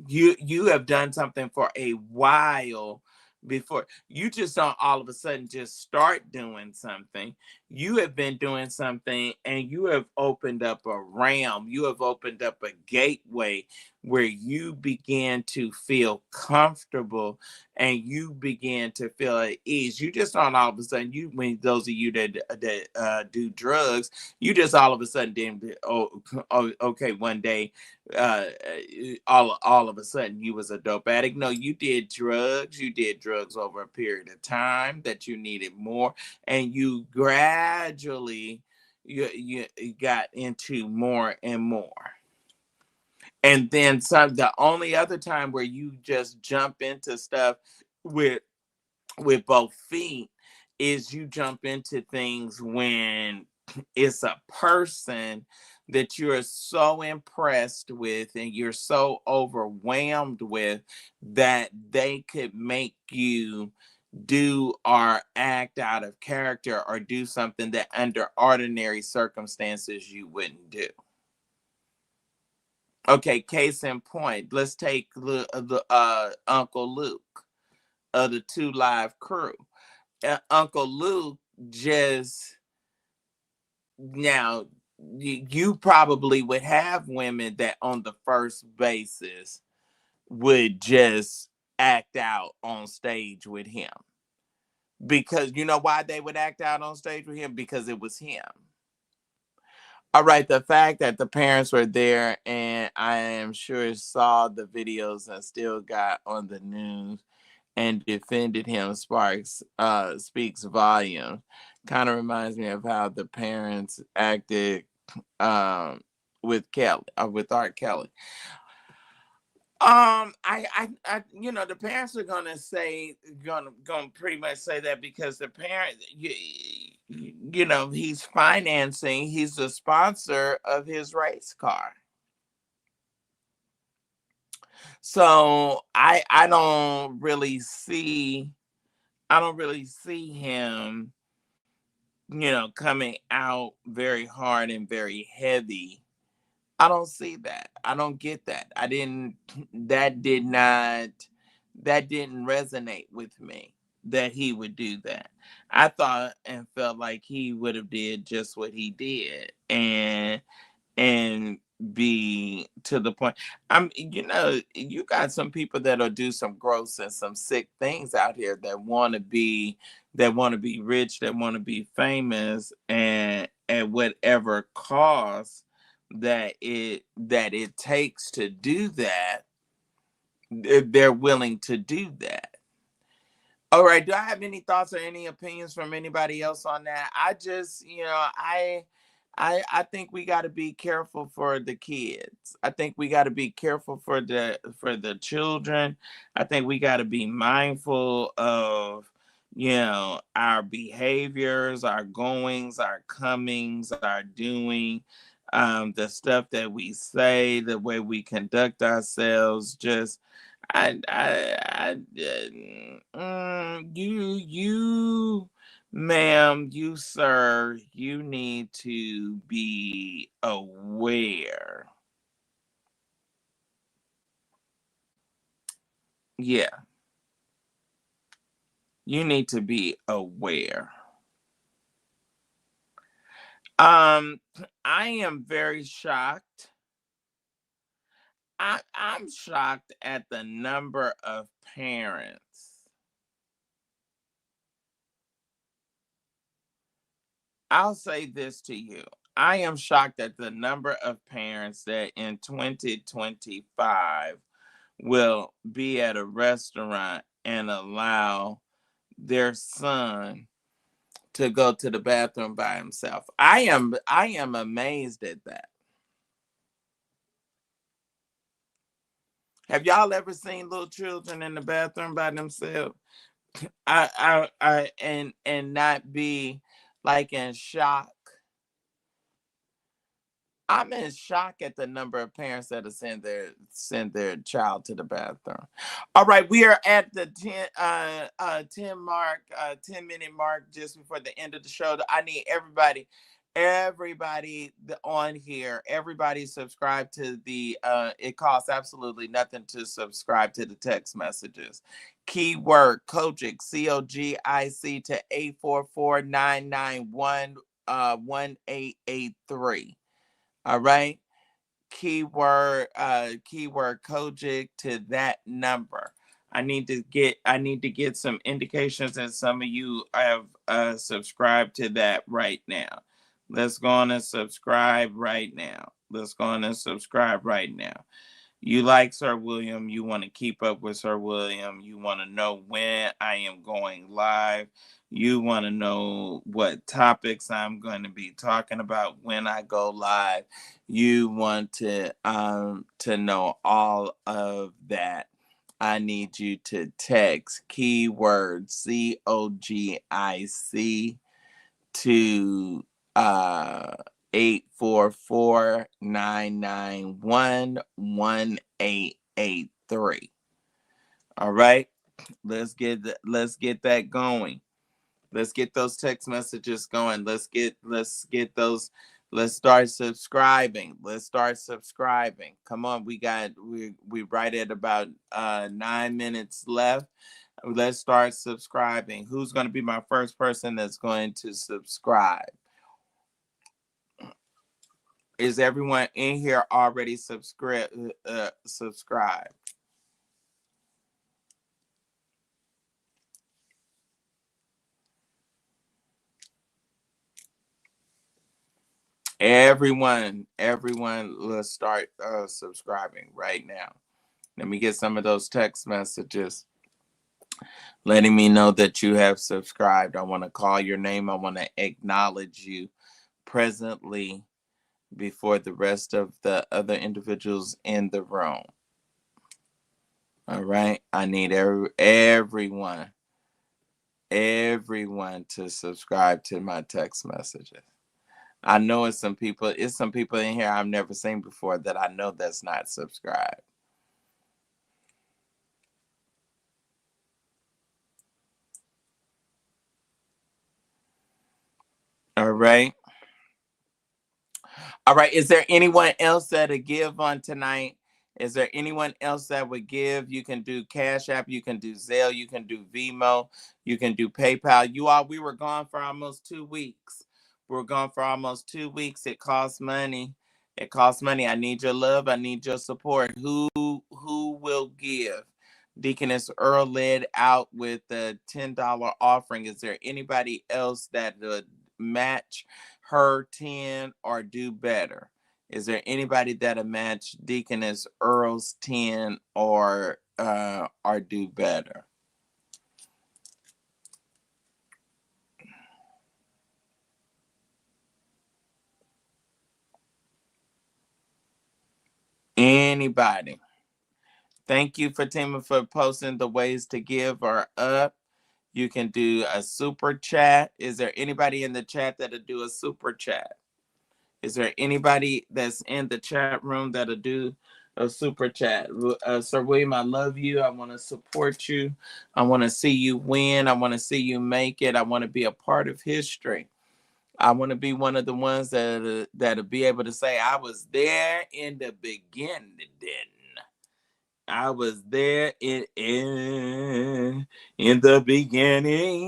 You have done something for a while before. You just don't all of a sudden just start doing something. You have been doing something and you have opened up a realm, you have opened up a gateway where you begin to feel comfortable and you begin to feel at ease. You just don't all of a sudden, you, when those of you that do drugs, you just all of a sudden didn't, okay, one day uh all of a sudden you was a dope addict. No, you did drugs. You did drugs over a period of time that you needed more, and you gradually you got into more and more. And then some, the only other time where you just jump into stuff with both feet is you jump into things when it's a person that you're so impressed with and you're so overwhelmed with that they could make you do or act out of character or do something that under ordinary circumstances you wouldn't do. Okay, case in point, let's take Uncle Luke of the Two Live Crew. Uncle Luke just, now you probably would have women that on the first basis would just act out on stage with him, because you know why they would act out on stage with him, because it was him. All right, the fact that the parents were there and I am sure saw the videos and still got on the news and defended him speaks volumes. Kind of reminds me of how the parents acted with Kelly, with R. Kelly. The parents are gonna pretty much say that because the parent, he's financing, he's the sponsor of his race car. So I don't really see him, coming out very hard and very heavy. I don't see that. I don't get that. I didn't that did not that didn't resonate with me that he would do that. I thought and felt like he would have did just what he did and be to the point. You got some people that'll do some gross and some sick things out here that want to be rich, that want to be famous, and at whatever cost that it takes to do that, they're willing to do that. All right, do I have any thoughts or any opinions from anybody else on that? I just, I think we got to be careful for the kids. I think we got to be careful for the children. I think we got to be mindful of, our behaviors, our goings, our comings, our doing, the stuff that we say, the way we conduct ourselves. Just you, ma'am, you, sir, you need to be aware. Yeah, you need to be aware. Um, I am very shocked. I'm shocked at the number of parents. I'll say this to you. I am shocked at the number of parents that in 2025 will be at a restaurant and allow their son to go to the bathroom by himself. I am amazed at that. Have y'all ever seen little children in the bathroom by themselves? And not be like in shock. I'm in shock at the number of parents that have send their child to the bathroom. All right, we are at the 10 mark, 10-minute mark, just before the end of the show. I need everybody on here, everybody subscribe to the it costs absolutely nothing to subscribe to the text messages. Keyword Kojic, COGIC, to 844-991 1883. All right. Keyword Kojic to that number. I need to get some indications that some of you have subscribed to that right now. Let's go on and subscribe right now. Let's go on and subscribe right now. You like Sir William. You want to keep up with Sir William. You want to know when I am going live. You want to know what topics I'm going to be talking about when I go live. You want to know all of that. I need you to text keyword COGIC to 844-991-1883. All right, let's get that going. Let's get those text messages going. Let's get those. Let's start subscribing. Come on, we right at about 9 minutes left. Let's start subscribing. Who's going to be my first person that's going to subscribe? Is everyone in here already subscribed? Everyone, let's start subscribing right now. Let me get some of those text messages letting me know that you have subscribed. I want to call your name. I want to acknowledge you presently before the rest of the other individuals in the room. All right. I need everyone to subscribe to my text messages. I know it's some people in here I've never seen before that I know that's not subscribed. All right. All right. Is there anyone else that'll give on tonight? Is there anyone else that would give? You can do Cash App, you can do Zelle, you can do Venmo, you can do PayPal. We were gone for almost 2 weeks. We're gone for almost 2 weeks. It costs money. It costs money. I need your love. I need your support. Who will give? Deaconess Earl led out with the $10 offering. Is there anybody else that would match her 10 or do better? Is there anybody that'll match Deaconess Earl's 10 or do better? Anybody? Thank you, Fatima, for posting. The ways to give are up. You can do a super chat. Is there anybody in the chat that'll do a super chat? Is there anybody that's in the chat room that'll do a super chat? Sir William, I love you. I want to support you. I want to see you win. I want to see you make it. I want to be a part of history. I want to be one of the ones that'll be able to say, I was there in the beginning. I was there in the beginning.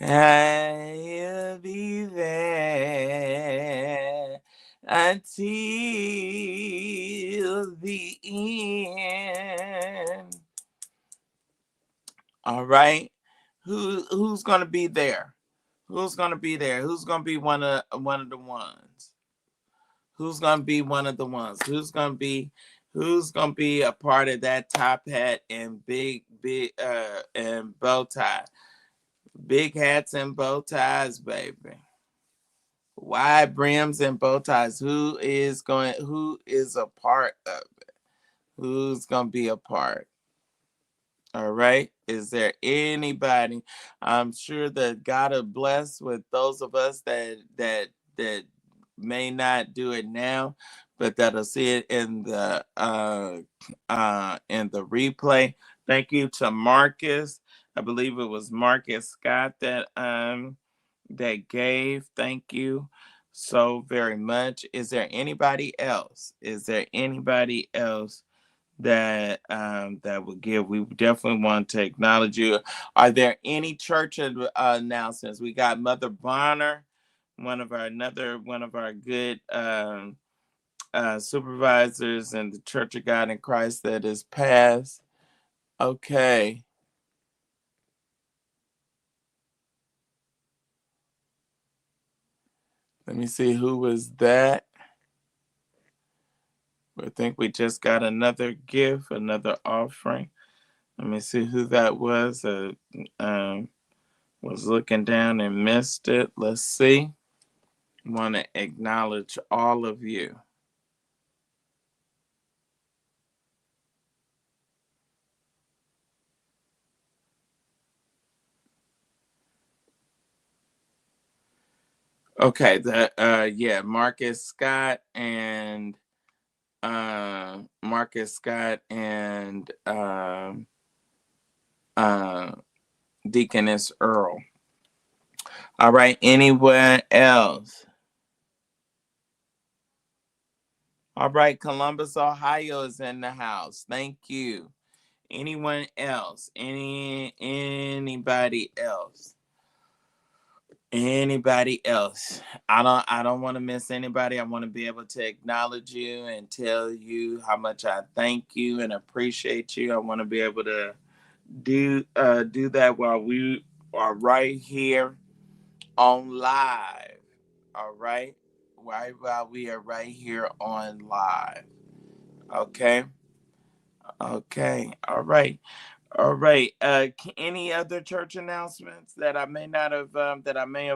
I'll be there until the end. All right. Who's gonna be there? Who's gonna be there? Who's gonna be one of the ones? Who's gonna be one of the ones? Who's gonna be a part of that top hat and big and bow tie? Big hats and bow ties, baby. Wide brims and bow ties. Who is a part of it? Who's gonna be a part? All right. Is there anybody? I'm sure that God will bless with those of us that that may not do it now, but that'll see it in the replay. Thank you to Marcus. I believe it was Marcus Scott that gave. Thank you so very much. Is there anybody else? Is there anybody else that that would give? We definitely want to acknowledge you. Are there any church announcements? We got Mother Bonner, one of our good supervisors in the Church of God in Christ that is passed. Okay. Let me see who was that. I think we just got another gift, another offering. Let me see who that was. Was looking down and missed it. Let's see. Want to acknowledge all of you. Okay, Marcus Scott and Deaconess Earl. All right, anyone else? All right, Columbus, Ohio is in the house. Thank you. Anyone else? Anybody else? Anybody else? I don't want to miss anybody. I want to be able to acknowledge you and tell you how much I thank you and appreciate you. I want to be able to do that while we are right here on live. All right? Right while we are right here on live. Okay? Okay. All right. All right. Any other church announcements that I may not have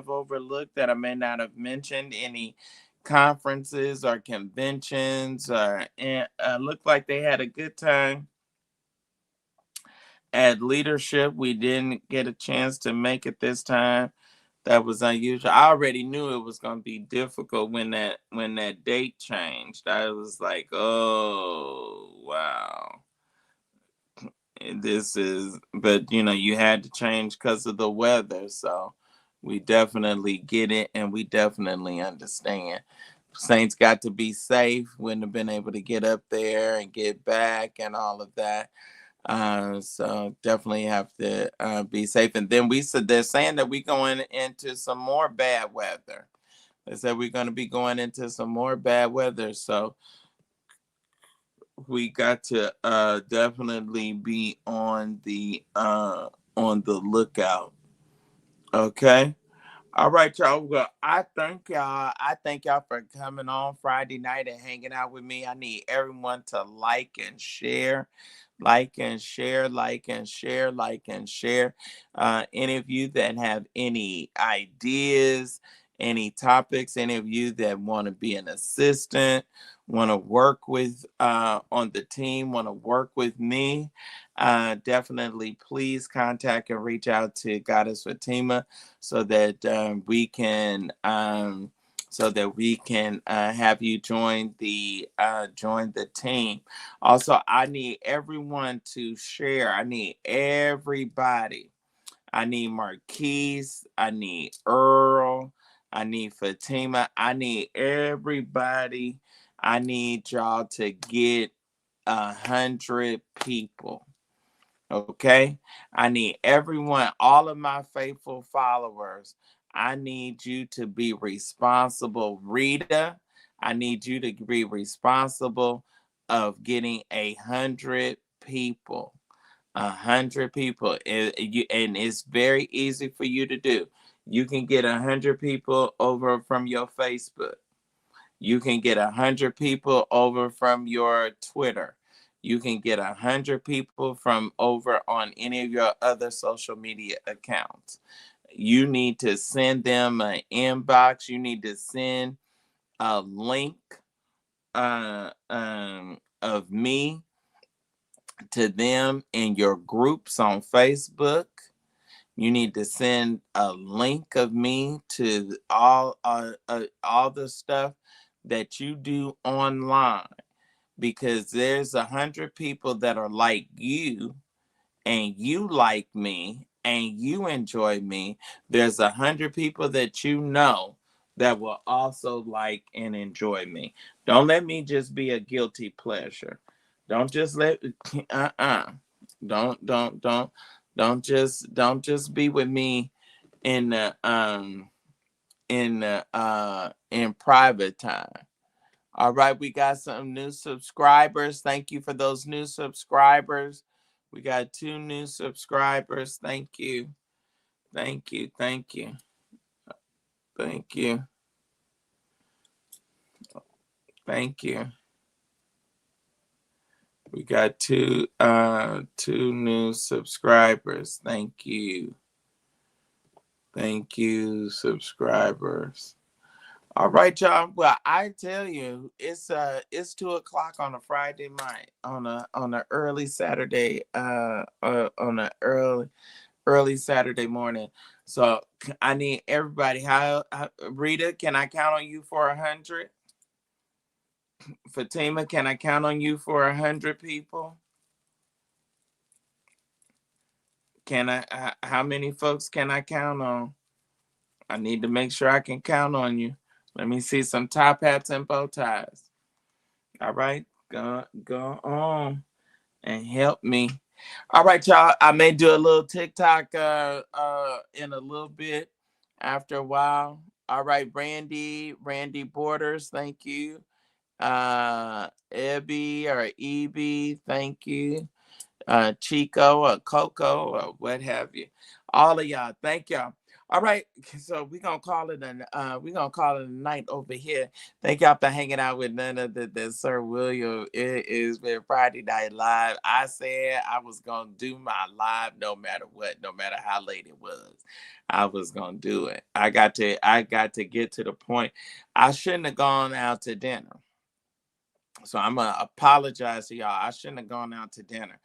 overlooked, that I may not have mentioned? Any conferences or conventions? Looked like they had a good time at leadership. We didn't get a chance to make it this time. That was unusual. I already knew it was going to be difficult when that date changed. I was like, oh wow. But you had to change because of the weather, so we definitely get it and we definitely understand. Saints got to be safe, wouldn't have been able to get up there and get back and all of that. So definitely have to be safe. And then they're saying that we're going into some more bad weather. They said we're going to be going into some more bad weather, so we got to definitely be on the lookout. Okay. All right, y'all. Well, I thank y'all. I thank y'all for coming on Friday night and hanging out with me. I need everyone to like and share, like and share, like and share, like and share. Any of you that have any ideas, any topics, any of you that want to be an assistant, want to work with on the team, want to work with me, definitely please contact and reach out to Goddess Fatima so that we can have you join the team. Also, I need everyone to share. I need everybody. I need Marquise. I need Earl. I need Fatima. I need everybody. I need y'all to get 100 people. Okay? I need everyone, all of my faithful followers. I need you to be responsible. Rita, I need you to be responsible of getting 100 people. 100 people. And it's very easy for you to do. You can get 100 people over from your Facebook. You can get 100 people over from your Twitter. You can get 100 people from over on any of your other social media accounts. You need to send them an inbox. You need to send a link of me to them in your groups on Facebook. You need to send a link of me to all the stuff that you do online, because there's 100 people that are like you, and you like me, and you enjoy me. There's 100 people that you know that will also like and enjoy me. Don't let me just be a guilty pleasure. Don't just let don't don't don't don't just be with me in the in private time. All right, we got some new subscribers. Thank you for those new subscribers. We got 2 new subscribers. Thank you. Thank you. Thank you. Thank you. Thank you. We got two new subscribers. Thank you. Thank you, subscribers. All right, y'all. Well, I tell you, it's 2 o'clock on a Friday night, on a early Saturday, on a early Saturday morning. So I need everybody. How Rita? Can I count on you for 100? Fatima, can I count on you for 100 people? Can I? How many folks can I count on? I need to make sure I can count on you. Let me see some top hats and bow ties. All right, go on and help me. All right, y'all. I may do a little TikTok in a little bit after a while. All right, Randy Borders, thank you. Ebby or EB, thank you. Chico or Coco or what have you. All of y'all, thank y'all. All right, so we're gonna call it a night over here. Thank y'all for hanging out with none other than Sir William. It is been Friday Night Live. I said I was gonna do my live no matter what, no matter how late it was. I was gonna do it. I got to get to the point. I shouldn't have gone out to dinner. So I'm gonna apologize to y'all. I shouldn't have gone out to dinner.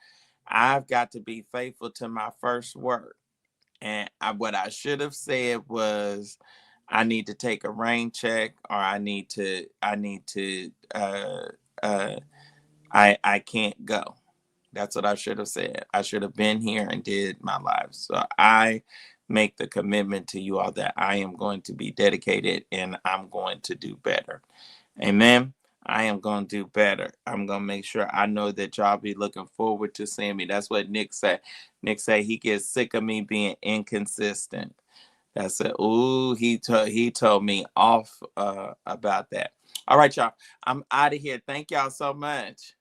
I've got to be faithful to my first word. And what I should have said was, I need to take a rain check, or I can't go. That's what I should have said. I should have been here and did my live. So I make the commitment to you all that I am going to be dedicated and I'm going to do better. Amen. I am going to do better. I'm going to make sure I know that y'all be looking forward to seeing me. That's what Nick said. Nick said he gets sick of me being inconsistent. That's it. Ooh, he told me off about that. All right, y'all. I'm out of here. Thank y'all so much.